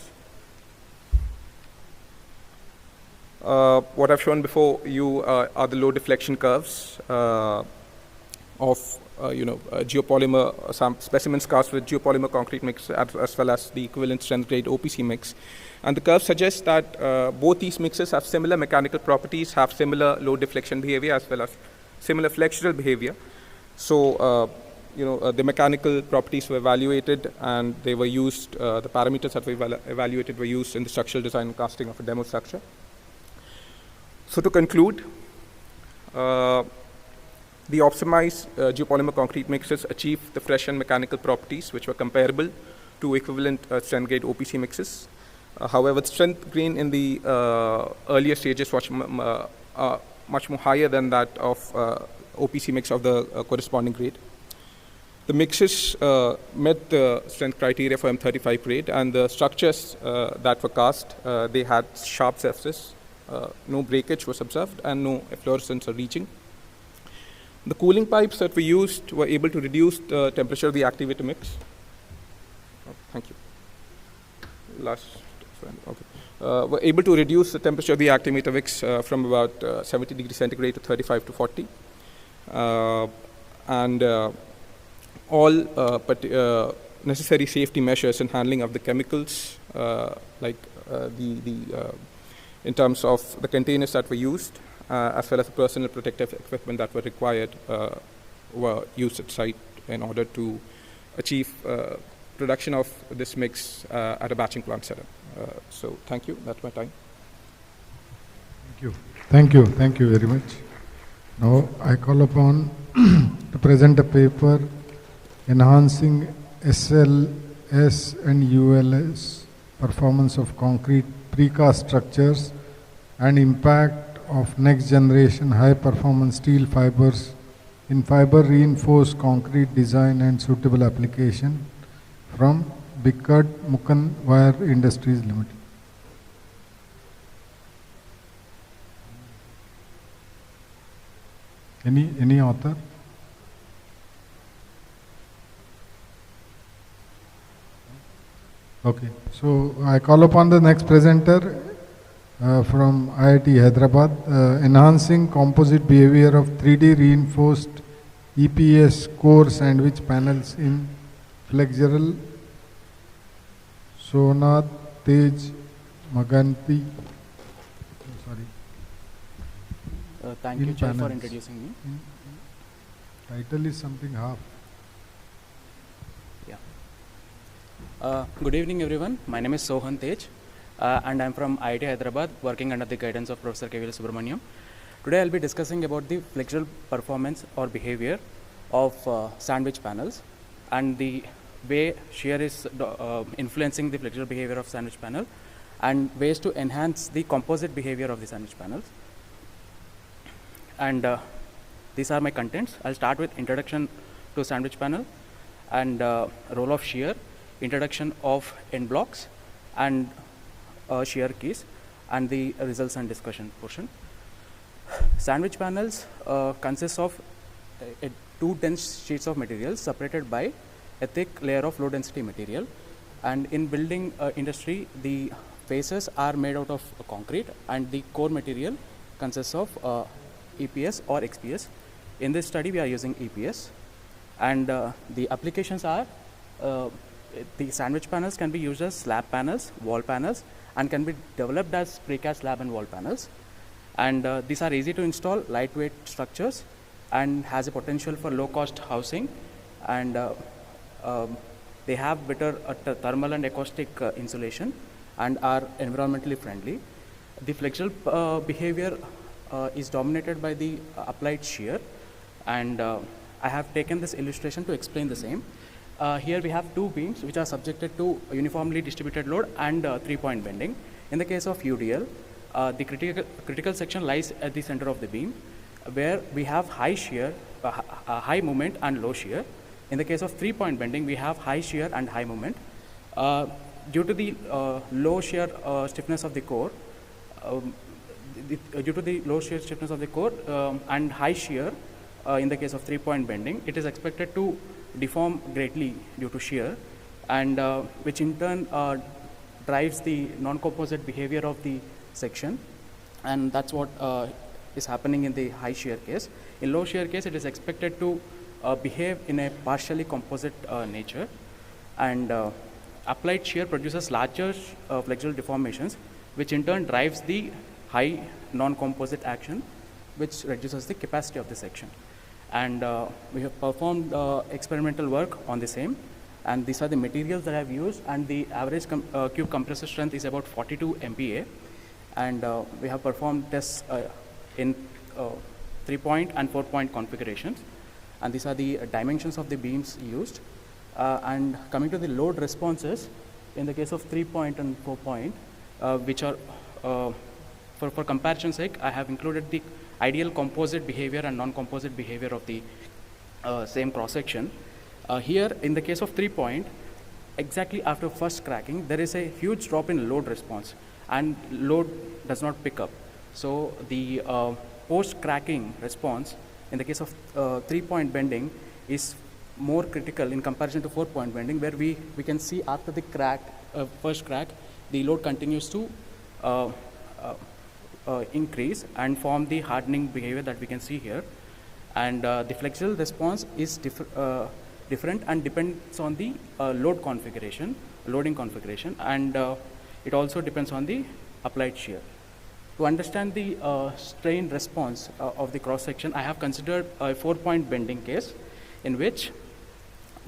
What I've shown before you are the low deflection curves of geopolymer specimens cast with geopolymer concrete mix as well as the equivalent strength grade OPC mix. And the curve suggests that both these mixes have similar mechanical properties, have similar low deflection behavior as well as similar flexural behavior. So, the mechanical properties were evaluated and they were used, the parameters that were evaluated were used in the structural design and casting of a demo structure. So to conclude, the optimized geopolymer concrete mixes achieve the fresh and mechanical properties which were comparable to equivalent strength grade OPC mixes. However, the strength gain in the earlier stages was much more higher than that of OPC mix of the corresponding grade. The mixes met the strength criteria for M35 grade, and the structures that were cast, they had sharp surfaces, no breakage was observed, and no efflorescence or leaching. The cooling pipes that we used were able to reduce the temperature of the activator mix. Oh, thank you. Last slide. Okay. Were able to reduce the temperature of the activator mix from about 70 degrees centigrade to 35 to 40. And all necessary safety measures in handling of the chemicals, like in terms of the containers that were used, as well as the personal protective equipment that were required, were used at site in order to achieve production of this mix at a batching plant setup. So thank you, that's my time. Thank you. Thank you. Thank you very much. Now I call upon to present a paper enhancing SLS and ULS performance of concrete precast structures and impact of next generation high performance steel fibers in fiber reinforced concrete design and suitable application from Bickard Mukan Wire Industries Limited. Any author? Okay, so I call upon the next presenter from IIT-Hyderabad, enhancing composite behavior of 3D reinforced EPS core sandwich panels in flexural Sonad Tej Maganti. Sorry. Thank you, Chair, for introducing me. Title is something half. Good evening, everyone. My name is Sohan Tej, and I'm from IIT-Hyderabad, working under the guidance of Professor K.V. Subramaniam. Today, I'll be discussing about the flexural performance or behavior of sandwich panels and the way shear is influencing the flexural behavior of sandwich panel and ways to enhance the composite behavior of the sandwich panels. And these are my contents. I'll start with introduction to sandwich panel and role of shear, introduction of end blocks and shear keys, and the results and discussion portion. Sandwich panels consist of two dense sheets of material separated by a thick layer of low density material, and in building industry the faces are made out of concrete and the core material consists of EPS or XPS. In this study we are using EPS, and the applications are the sandwich panels can be used as slab panels, wall panels, and can be developed as precast slab and wall panels. And these are easy to install, lightweight structures, and has a potential for low cost housing, and they have better thermal and acoustic insulation and are environmentally friendly. The flexural behavior is dominated by the applied shear, and I have taken this illustration to explain the same. Here we have two beams which are subjected to uniformly distributed load and 3-point bending. In the case of UDL, the critical section lies at the center of the beam, where we have high shear, high moment and low shear. In the case of 3-point bending, we have high shear and high moment. Due to the low shear stiffness of the core, and high shear in the case of 3-point bending, it is expected to deform greatly due to shear, and which in turn drives the non-composite behavior of the section, and that's what is happening in the high shear case. In low shear case, it is expected to behave in a partially composite nature, and applied shear produces larger flexural deformations, which in turn drives the high non-composite action, which reduces the capacity of the section. And we have performed experimental work on the same, and these are the materials that I have used, and the average cube compressive strength is about 42 MPa, and we have performed tests in 3-point and 4-point configurations, and these are the dimensions of the beams used. And coming to the load responses, in the case of 3-point and 4-point, which are, for comparison's sake, I have included the ideal composite behavior and non-composite behavior of the same cross-section. Here, in the case of 3-point, exactly after first cracking, there is a huge drop in load response, and load does not pick up. So the post-cracking response, in the case of 3-point bending, is more critical in comparison to 4-point bending, where we can see after the first crack, the load continues to increase and form the hardening behavior that we can see here. And the flexural response is different and depends on the loading configuration, and it also depends on the applied shear. To understand the strain response of the cross section, I have considered a 4-point bending case, in which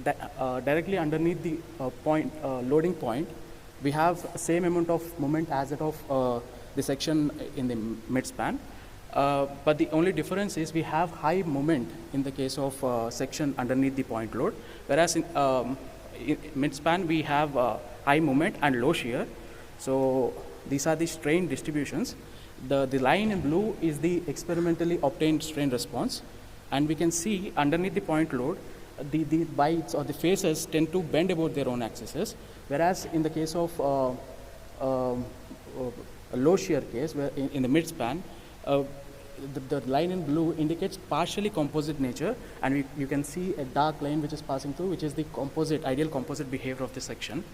directly underneath the loading point, we have same amount of moment as that of the section in the mid-span, but the only difference is we have high moment in the case of section underneath the point load, whereas in mid-span we have high moment and low shear. So these are the strain distributions. The line in blue is the experimentally obtained strain response, and we can see underneath the point load, the bites or the faces tend to bend about their own axes, whereas in the case of a low shear case, where in the mid-span, the line in blue indicates partially composite nature, and you can see a dark line which is passing through, which is the ideal composite behavior of the section.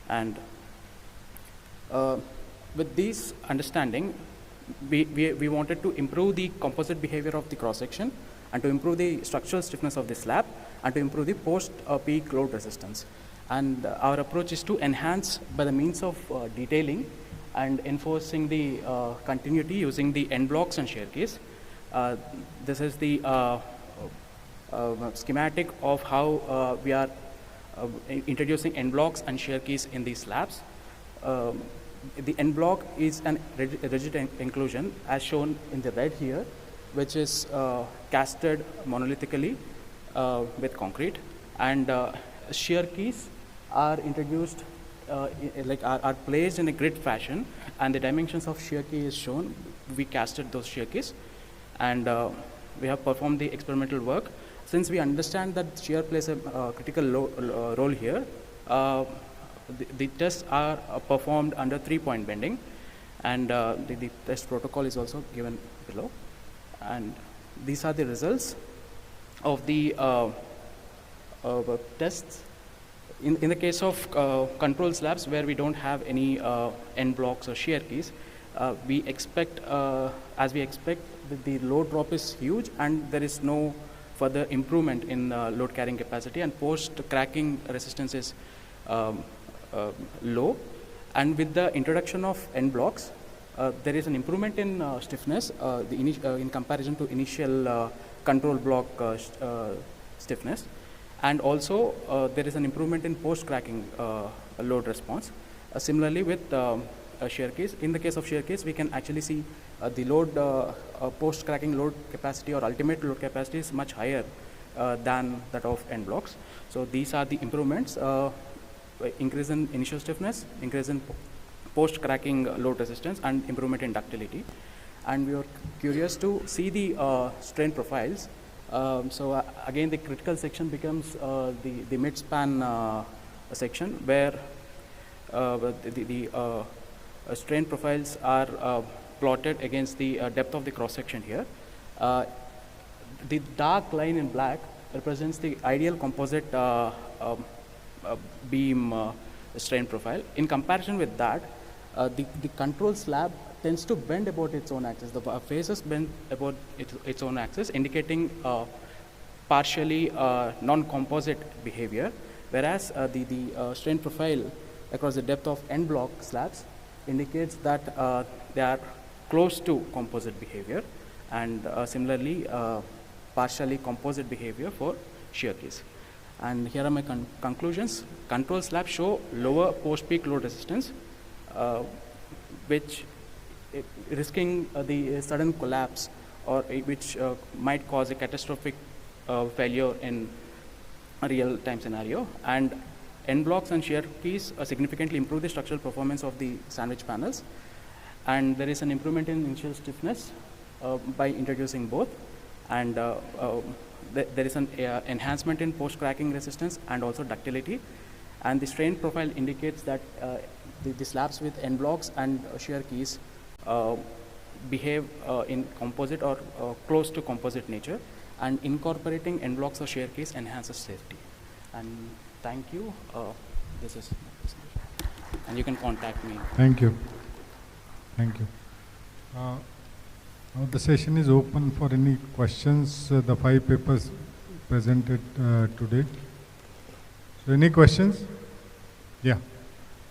And with this understanding, we wanted to improve the composite behavior of the cross-section, and to improve the structural stiffness of the slab, and to improve the post-peak load resistance. And our approach is to enhance by the means of detailing and enforcing the continuity using the end blocks and shear keys. This is the schematic of how we are introducing end blocks and shear keys in these slabs. The end block is a rigid enclusion, as shown in the red here, which is casted monolithically with concrete, and shear keys are introduced, are placed in a grid fashion, and the dimensions of shear key is shown. We casted those shear keys, and we have performed the experimental work. Since we understand that shear plays a critical role here, the tests are performed under 3-point bending, and the test protocol is also given below. And these are the results of the tests. In the case of control slabs, where we don't have any end blocks or shear keys, we expect, as we expect, the load drop is huge, and there is no further improvement in load carrying capacity, and post cracking resistance is low. And with the introduction of end blocks, there is an improvement in stiffness in comparison to initial control block stiffness, and also there is an improvement in post-cracking load response. Similarly with shear keys, in the case of shear keys, we can actually see the load post-cracking load capacity or ultimate load capacity is much higher than that of end blocks. So these are the improvements: increase in initial stiffness, increase in post-cracking load resistance, and improvement in ductility. And we were curious to see the strain profiles. So again, the critical section becomes the mid-span section, where the strain profiles are plotted against the depth of the cross-section here. The dark line in black represents the ideal composite beam strain profile. In comparison with that, the control slab tends to bend about its own axis. The faces bend about its own axis, indicating partially non-composite behavior, whereas the strain profile across the depth of end block slabs indicates that they are close to composite behavior, and similarly partially composite behavior for shear case. And here are my conclusions. Control slabs show lower post-peak load resistance, which risking the sudden collapse, or which might cause a catastrophic failure in a real-time scenario. And end blocks and shear keys significantly improve the structural performance of the sandwich panels. And there is an improvement in initial stiffness by introducing both. And there is an enhancement in post-cracking resistance and also ductility. And the strain profile indicates that the slabs with end blocks and shear keys behave in composite or close to composite nature, and incorporating end blocks or shear keys enhances safety. And thank you. This is my presentation. And you can contact me. Thank you. Thank you. Now the session is open for any questions. The 5 papers presented today. So any questions? Yeah.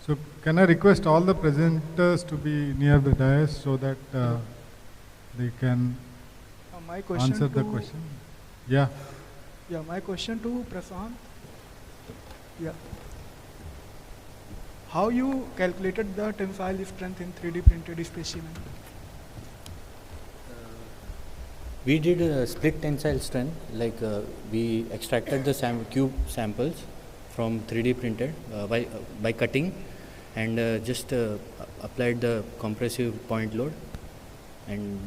So can I request all the presenters to be near the dais so that they can answer the question? Yeah. Yeah, my question to Prasant. Yeah. How you calculated the tensile strength in 3D printed specimen? We did a split tensile strength, like we extracted the cube samples from 3D printed by cutting, and just applied the compressive point load and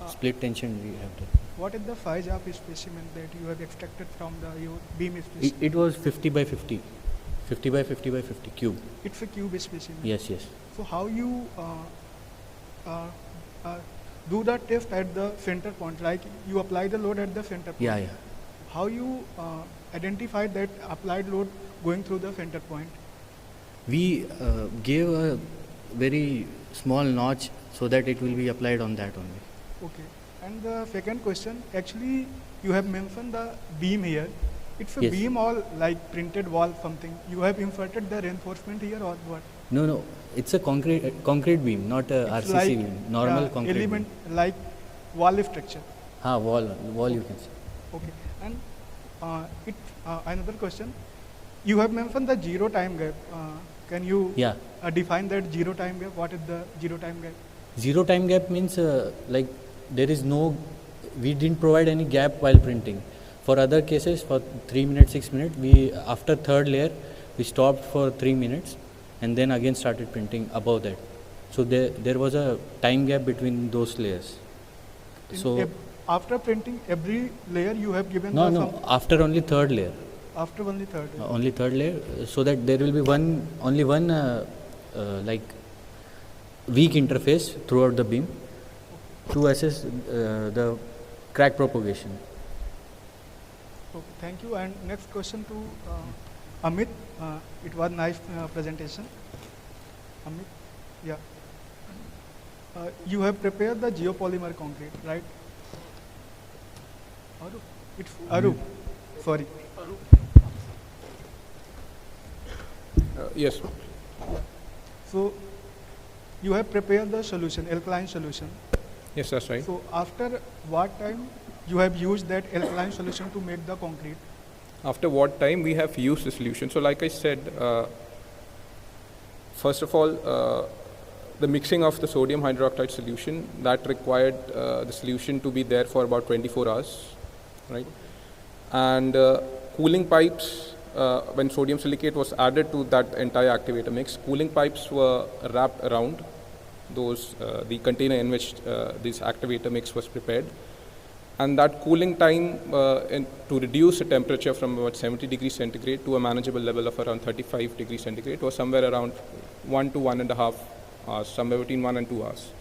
split tension we have done. What is the size of specimen that you have extracted from your beam specimen? It was 50 by 50, 50 by 50 by 50 cube. It's a cube specimen? Yes, yes. So how you do the test at the center point, like you apply the load at the center point? Yeah, yeah. How you identify that applied load going through the center point? We gave a very small notch so that it will be applied on that only. Okay. And the second question, actually you have mentioned the beam here. It's a beam or like printed wall something. You have inserted the reinforcement here or what? No, it's a concrete beam, not a RCC like beam, normal concrete element beam. Like wall structure. Wall you can see. Okay. And another question, you have mentioned the zero time gap. Can you define that zero time gap? What is the zero time gap? Zero time gap means like there is no, we didn't provide any gap while printing. For other cases, for 3 minutes, 6 minutes, we after third layer, we stopped for 3 minutes and then again started printing above that. So there was a time gap between those layers. So after printing every layer you have given No, after only third layer. After only third layer. Only third layer, so that there will be only one like weak interface throughout the beam to assess the crack propagation. Okay, thank you. And next question to Amit. It was nice presentation. Amit, yeah. You have prepared the geopolymer concrete, right? Arup. It's Arup. Sorry. Yes. Yeah. So you have prepared the solution, alkaline solution. Yes, that's right. So after what time you have used that alkaline solution to make the concrete? After what time we have used the solution? So like I said, first of all, the mixing of the sodium hydroxide solution, that required the solution to be there for about 24 hours, right? And cooling pipes, when sodium silicate was added to that entire activator mix, cooling pipes were wrapped around those the container in which this activator mix was prepared. And that cooling time to reduce the temperature from about 70 degrees centigrade to a manageable level of around 35 degrees centigrade was somewhere around 1 to 1.5 hours, somewhere between 1 and 2 hours.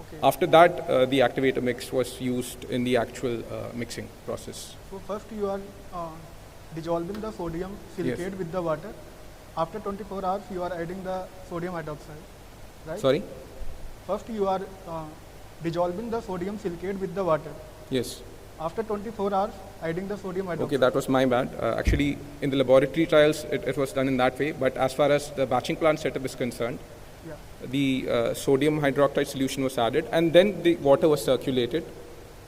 Okay. After that, the activator mix was used in the actual mixing process. So first you are dissolving the sodium silicate with the water. After 24 hours, you are adding the sodium hydroxide, right? Sorry? First you are dissolving the sodium silicate with the water. Yes. After 24 hours, adding the sodium hydroxide. Okay, that was my bad. Actually, in the laboratory trials, it was done in that way. But as far as the batching plant setup is concerned, the sodium hydroxide solution was added, and then the water was circulated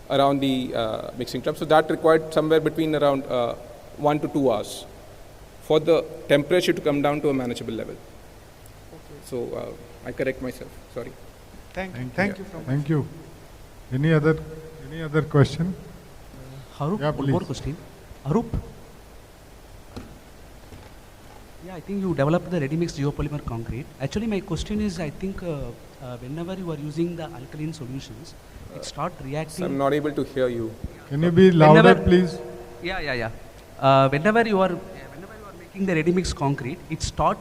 around the mixing tub. So that required somewhere between around 1 to 2 hours for the temperature to come down to a manageable level. Okay. So I correct myself. Sorry. Thank you. Thank you. Any other question? Arup, yeah, one more question. Arup. Yeah, I think you developed the ready-mix geopolymer concrete. Actually, my question is, I think whenever you are using the alkaline solutions, it starts reacting. So I'm not able to hear you. Can you be louder, please? Yeah. Whenever you are making the ready-mix concrete, it starts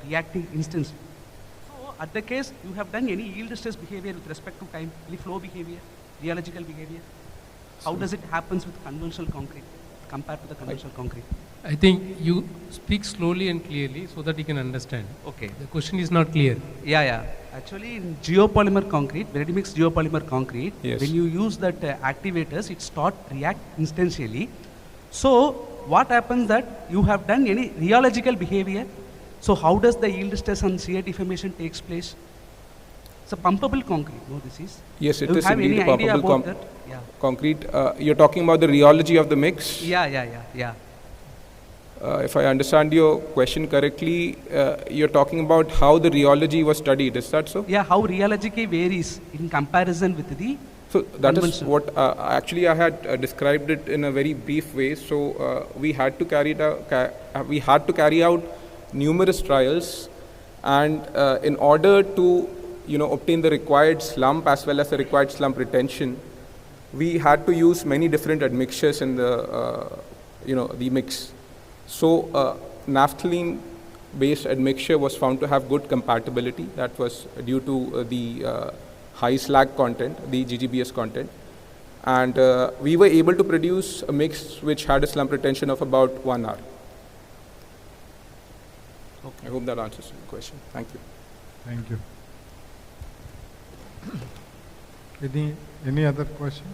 reacting instantly. At the case, you have done any yield stress behavior with respect to time, any flow behavior, rheological behavior? How does it happens with conventional concrete compared to the conventional concrete? I think you speak slowly and clearly so that you can understand. Okay. The question is not clear. Yeah. Actually, in geopolymer concrete, ready-mix geopolymer concrete, yes, when you use that activators, it starts react instantaneously. So, what happens that you have done any rheological behavior? So how does the yield stress and shear deformation takes place? It's a pumpable concrete, no, this is? Yes, it is indeed a pumpable concrete. You're talking about the rheology of the mix? Yeah. If I understand your question correctly, you're talking about how the rheology was studied, is that so? Yeah, how rheology varies in comparison with the So that is what, actually I had described it in a very brief way. So we had to carry out numerous trials, and in order to obtain the required slump as well as the required slump retention, we had to use many different admixtures in the the mix. So naphthalene based admixture was found to have good compatibility. That was due to the high slag content, the GGBS content, and we were able to produce a mix which had a slump retention of about 1 hour. Okay. I hope that answers your question. Thank you. Thank you. Any other question?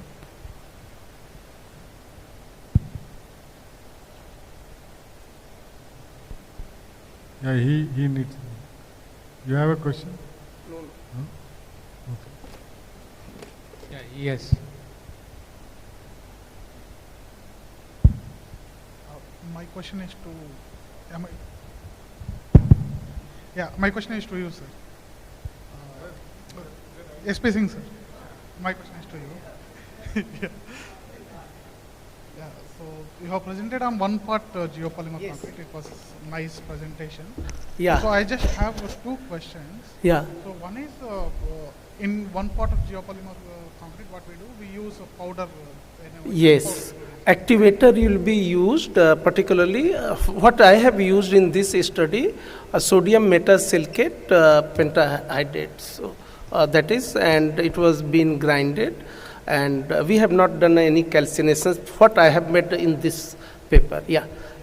Yeah, he needs. You have a question? No. Okay. Yeah, yes. My question is to. My question is to you, sir. SP Singh, sir. My question is to you. So you have presented on one part geopolymer concrete. It was a nice presentation. Yeah. So I just have two questions. Yeah. So one is in one part of geopolymer concrete, what we do, we use a powder. Yes. Activator will be used, particularly what I have used in this study, sodium metasilicate pentahydrate. So that is, and it was being grinded, and we have not done any calcinations. What I have made in this paper,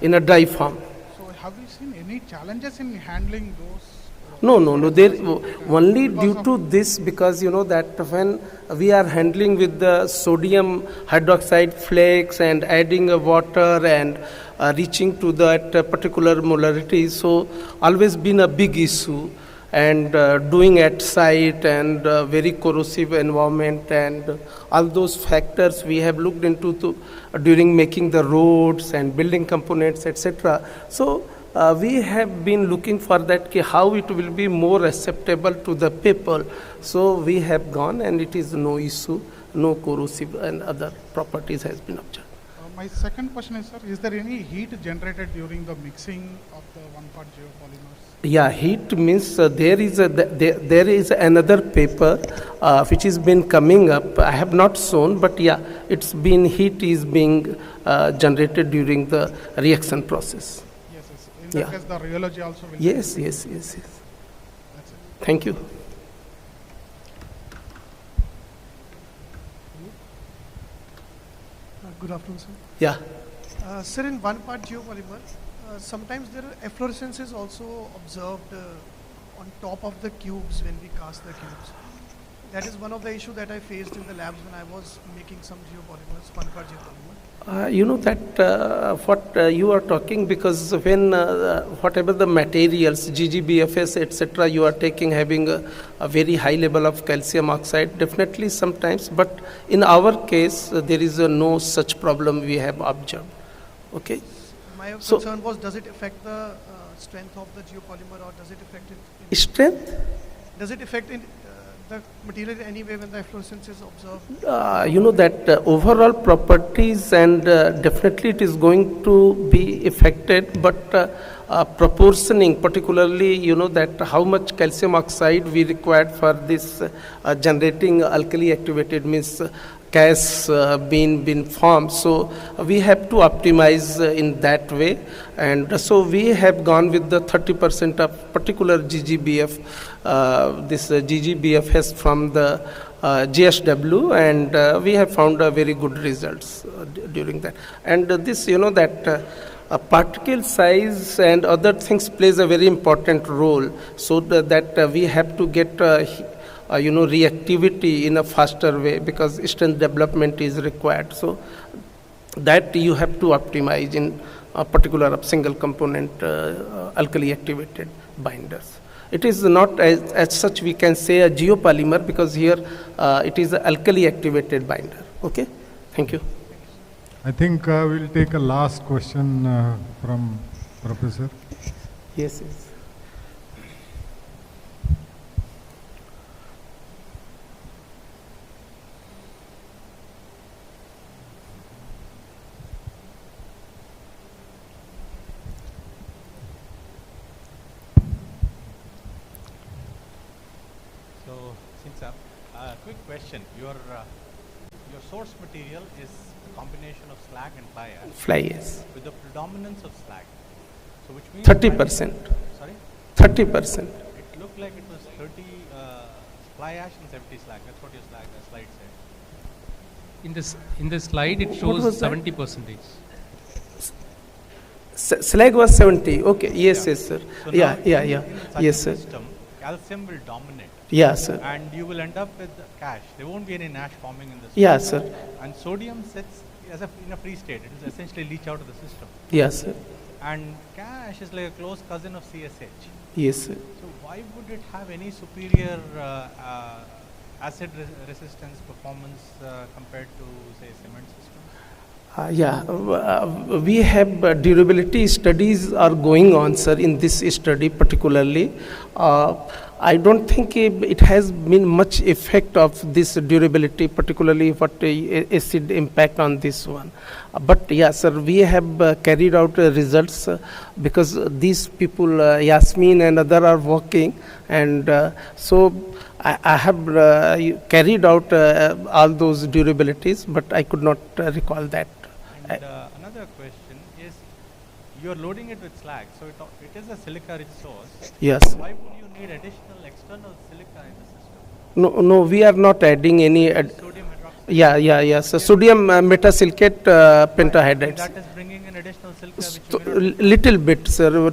in a dry form. So have you seen any challenges in handling those? No. There only due to this, because that when we are handling with the sodium hydroxide flakes and adding water and reaching to that particular molarity, so always been a big issue, and doing at site and very corrosive environment and all those factors we have looked into during making the roads and building components, etc. So we have been looking for that, how it will be more acceptable to the people. So we have gone, and it is no issue. no corrosive and other properties has been observed. My second question is, sir, is there any heat generated during the mixing of the one-part geopolymers? Yeah, heat means there is another paper which has been coming up. I have not shown, but yeah, heat is being generated during the reaction process. Yes, yes. In that case, the rheology also will. Yes. That's it. Thank you. Good afternoon, sir. Yeah. Sir, in one-part geopolymer, sometimes there are efflorescences also observed on top of the cubes when we cast the cubes. That is one of the issues that I faced in the labs when I was making some geopolymers, one-part geopolymer. You know that what you are talking, because when whatever the materials, GGBFS, etc., you are taking having a very high level of calcium oxide, definitely sometimes, but in our case, there is no such problem we have observed. Okay. My concern was, does it affect the strength of the geopolymer, or does it affect it? Strength? Does it affect the material in any way when the efflorescence is observed? You know that overall properties, and definitely it is going to be affected, but proportioning, particularly, you know that how much calcium oxide we required for this generating alkali-activated means gas being formed. So we have to optimize in that way, and so we have gone with the 30% of particular GGBF, this GGBFS from the GSW, and we have found very good results during that. And this, you know that particle size and other things plays a very important role, so that we have to get reactivity in a faster way, because strength development is required. So that you have to optimize in a particular single component alkali-activated binders. It is not as such we can say a geopolymer, because here it is an alkali-activated binder. Okay, thank you. I think we'll take a last question from Professor. Yes. Quick question. Your source material is a combination of slag and fly ash. Fly, yes. With the predominance of slag. So which means 30%. Sorry? 30%. It looked like it was 30 fly ash and 70 slag. That's what your slide said. In the slide it shows 70%. Slag was 70. Okay. Yes, sir. So yeah. In Yes, such sir. a system, calcium will dominate. Yeah, sir. And you will end up with cash. There won't be any NaSH forming in the system. Yeah, sir. And sodium sits in a free state. It will essentially leach out of the system. Yes, sir. And cash is like a close cousin of CSH. Yes, sir. So why would it have any superior acid resistance performance compared to, say, cement systems? We have durability studies are going on, sir, in this study particularly. I don't think it has been much effect of this durability, particularly what acid impact on this one. But yeah, sir, we have carried out results because these people, Yasmeen and other are working, and so I have carried out all those durabilities, but I could not recall that. And another question is, you are loading it with slag, so it is a silica-rich source. Yes. Why would you need additional external silica in the system? No, we are not adding any. Sodium hydroxide. So sodium metasilicate pentahydrides. That is bringing in additional silica. Little bit, sir.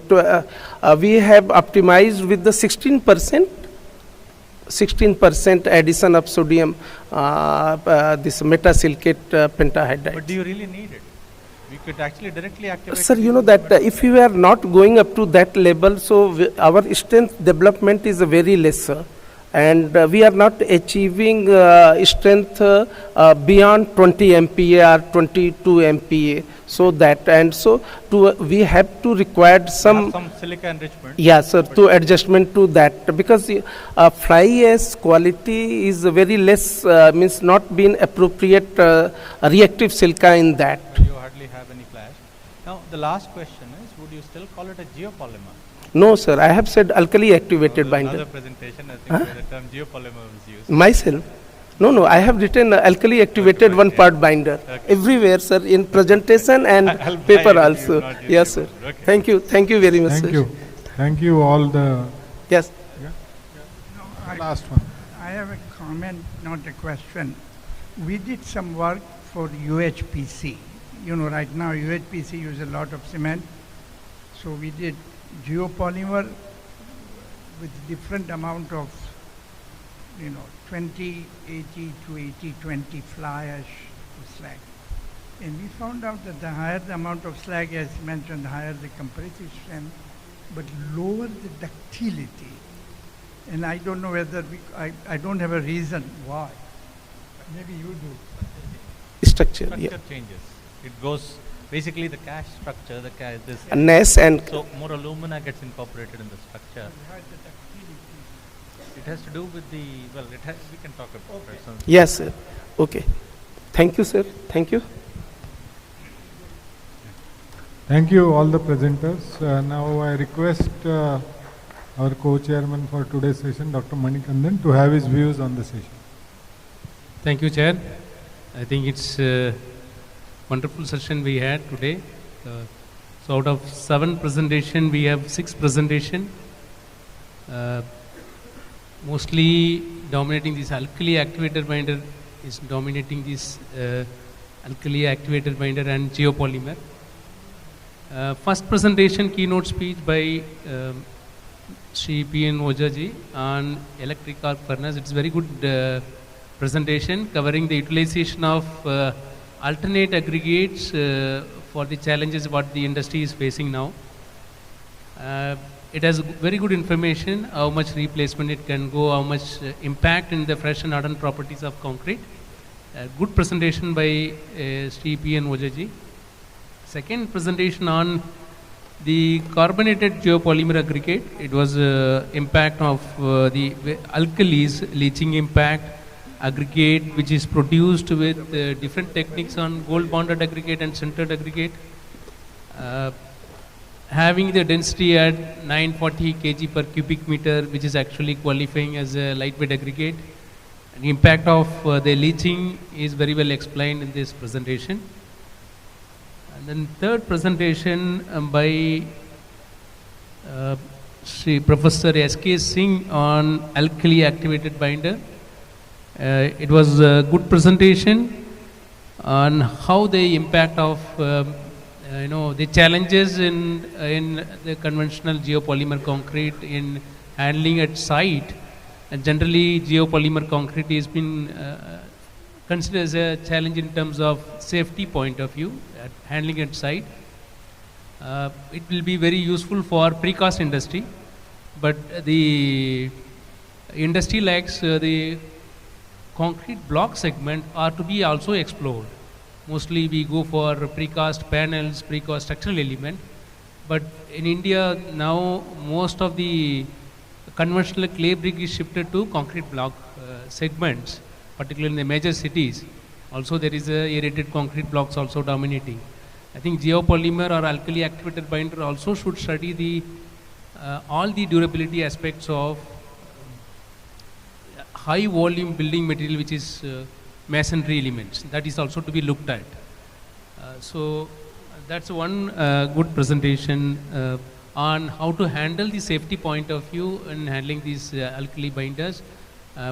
We have optimized with the 16% addition of sodium, this metasilicate pentahydride. But do you really need it? We could actually directly activate. Sir, you know that if we are not going up to that level, so our strength development is very lesser, and we are not achieving strength beyond 20 MPa or 22 MPa. So that, and so we have to require some silica enrichment. Yeah, sir, to adjustment to that, because fly ash quality is very less, means not being appropriate reactive silica in that. You hardly have any flash. Now the last question is, would you still call it a geopolymer? No, sir, I have said alkali-activated binder. Another presentation, I think where the term geopolymer was used. Myself? No, I have written alkali-activated one-part binder. Okay. Everywhere, sir, in presentation and paper also. Yes, sir. Okay. Thank you very much, sir. Thank you all the... Yes. Yeah. No, last one. I have a comment, not a question. We did some work for UHPC. You know, right now UHPC uses a lot of cement. So we did geopolymer with different amount of, 20, 80 to 80, 20 fly ash to slag. And we found out that the higher the amount of slag, as mentioned, higher the compressive strength, but lower the ductility. And I don't know whether I don't have a reason why. Maybe you do. Structure changes. It goes, basically the cache structure, this NES and so more alumina gets incorporated in the structure. It has to do with the, we can talk about it. Yes, sir. Okay. Thank you, sir. Thank you. Thank you all the presenters. Now I request our co-chairman for today's session, Dr. Manikandan, to have his views on the session. Thank you, Chair. I think it's a wonderful session we had today. So out of 7 presentations, we have 6 presentations. Mostly dominating this alkali-activated binder is dominating this alkali-activated binder and geopolymer. First presentation, keynote speech by Sri P.N. Ojha ji on electric arc furnace. It's very good presentation covering the utilization of alternate aggregates for the challenges what the industry is facing now. It has very good information, how much replacement it can go, how much impact in the fresh and hardened properties of concrete. Good presentation by Sri P.N. Ojha ji. Second presentation on the carbonated geopolymer aggregate. It was impact of the alkalis, leaching impact, aggregate which is produced with different techniques on gold bonded aggregate and sintered aggregate. Having the density at 940 kg per cubic meter, which is actually qualifying as a lightweight aggregate. And the impact of the leaching is very well explained in this presentation. And then third presentation by Sri Professor S.K. Singh on alkali-activated binder. It was a good presentation on how the impact of the challenges in the conventional geopolymer concrete in handling at site. And generally geopolymer concrete has been considered as a challenge in terms of safety point of view at handling at site. It will be very useful for precast industry, but the industry lacks the concrete block segment are to be also explored. Mostly we go for precast panels, precast structural element, but in India now most of the conventional clay brick is shifted to concrete block segments, particularly in the major cities. Also there is aerated concrete blocks also dominating. I think geopolymer or alkali-activated binder also should study the all the durability aspects of high volume building material, which is masonry elements. That is also to be looked at. So that's one good presentation on how to handle the safety point of view in handling these alkali binders.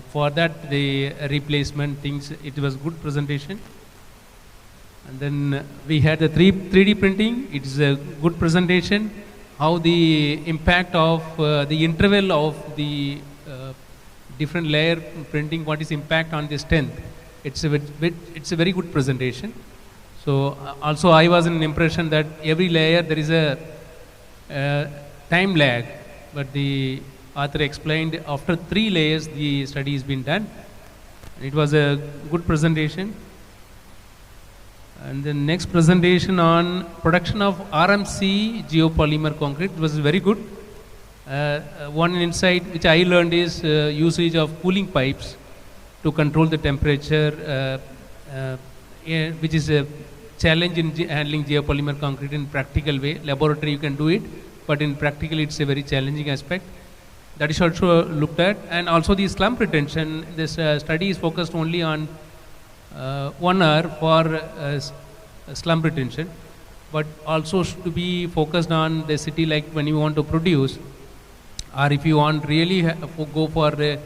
For that, the replacement things, it was good presentation. And then we had the 3D printing. It is a good presentation. How the impact of the interval of the different layer printing, what is impact on the strength. It's a very good presentation. So also I was in an impression that every layer there is a time lag, but the author explained after 3 layers the study has been done. It was a good presentation. And the next presentation on production of RMC geopolymer concrete was very good. One insight which I learned is usage of cooling pipes to control the temperature, which is a challenge in handling geopolymer concrete in practical way. Laboratory you can do it, but in practical it's a very challenging aspect. That is also looked at. And also the slump retention. This study is focused only on 1 hour for slump retention, but also to be focused on the city, like when you want to produce, or if you want really go for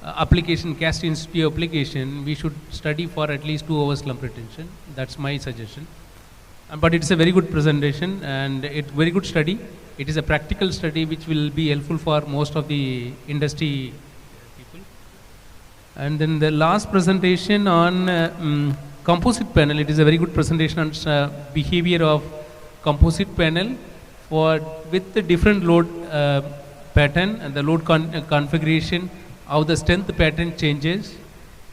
application, cast in steel application, we should study for at least 2 hours slump retention. That's my suggestion. But it's a very good presentation and it's very good study. It is a practical study which will be helpful for most of the industry people. And then the last presentation on composite panel. It is a very good presentation on behavior of composite panel with the different load pattern and the load configuration, how the strength pattern changes.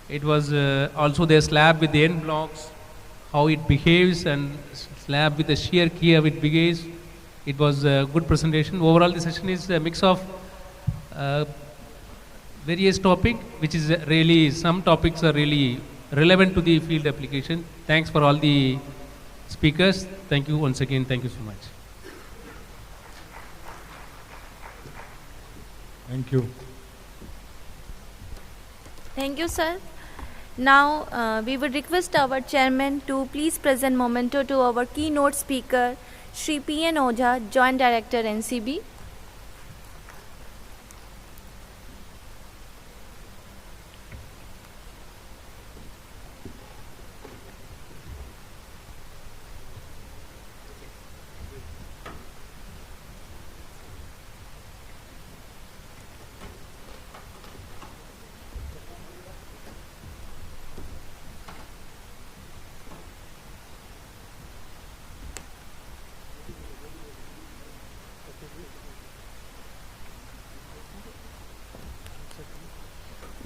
It was also the slab with the end blocks, how it behaves, and slab with the shear key, how it behaves. It was a good presentation. Overall, the session is a mix of various topics, which is really, some topics are really relevant to the field application. Thanks for all the speakers. Thank you once again. Thank you so much. Thank you. Thank you, sir. Now, we would request our chairman to please present memento to our keynote speaker, Shri P.N. Ojha, Joint Director, NCB.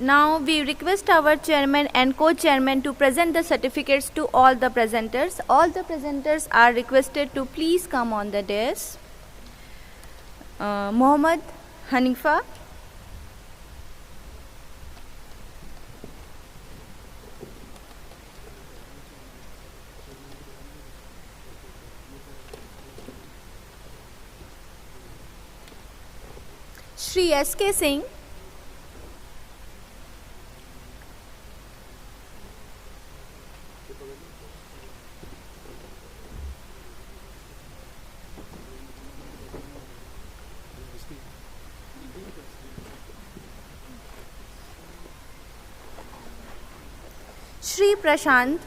Now we request our chairman and co-chairman to present the certificates to all the presenters. All the presenters are requested to please come on the dais. Mohd, Hanifa. Shri S.K. Singh. Shri Prashant.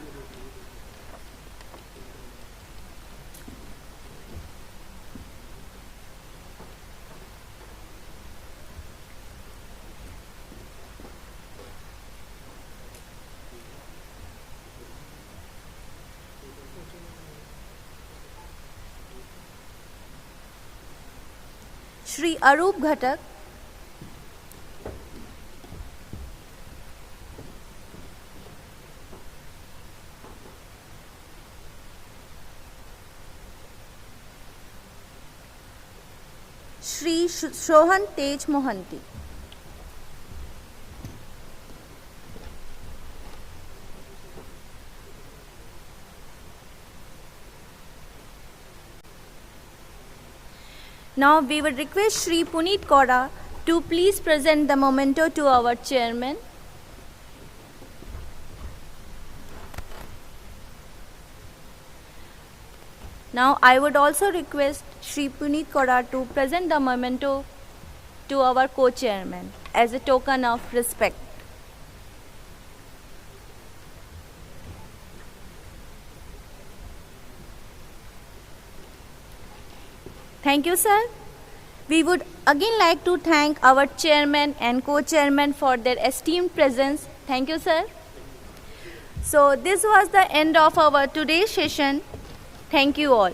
Shri Arup Ghatak. Shri Shohan Tej Mohanty. Now we would request Shri Puneet Kaura to please present the memento to our chairman. Now I would also request Shri Puneet Kaura to present the memento to our co-chairman as a token of respect. Thank you, sir. We would again like to thank our chairman and co-chairman for their esteemed presence. Thank you, sir. So this was the end of our today's session. Thank you all.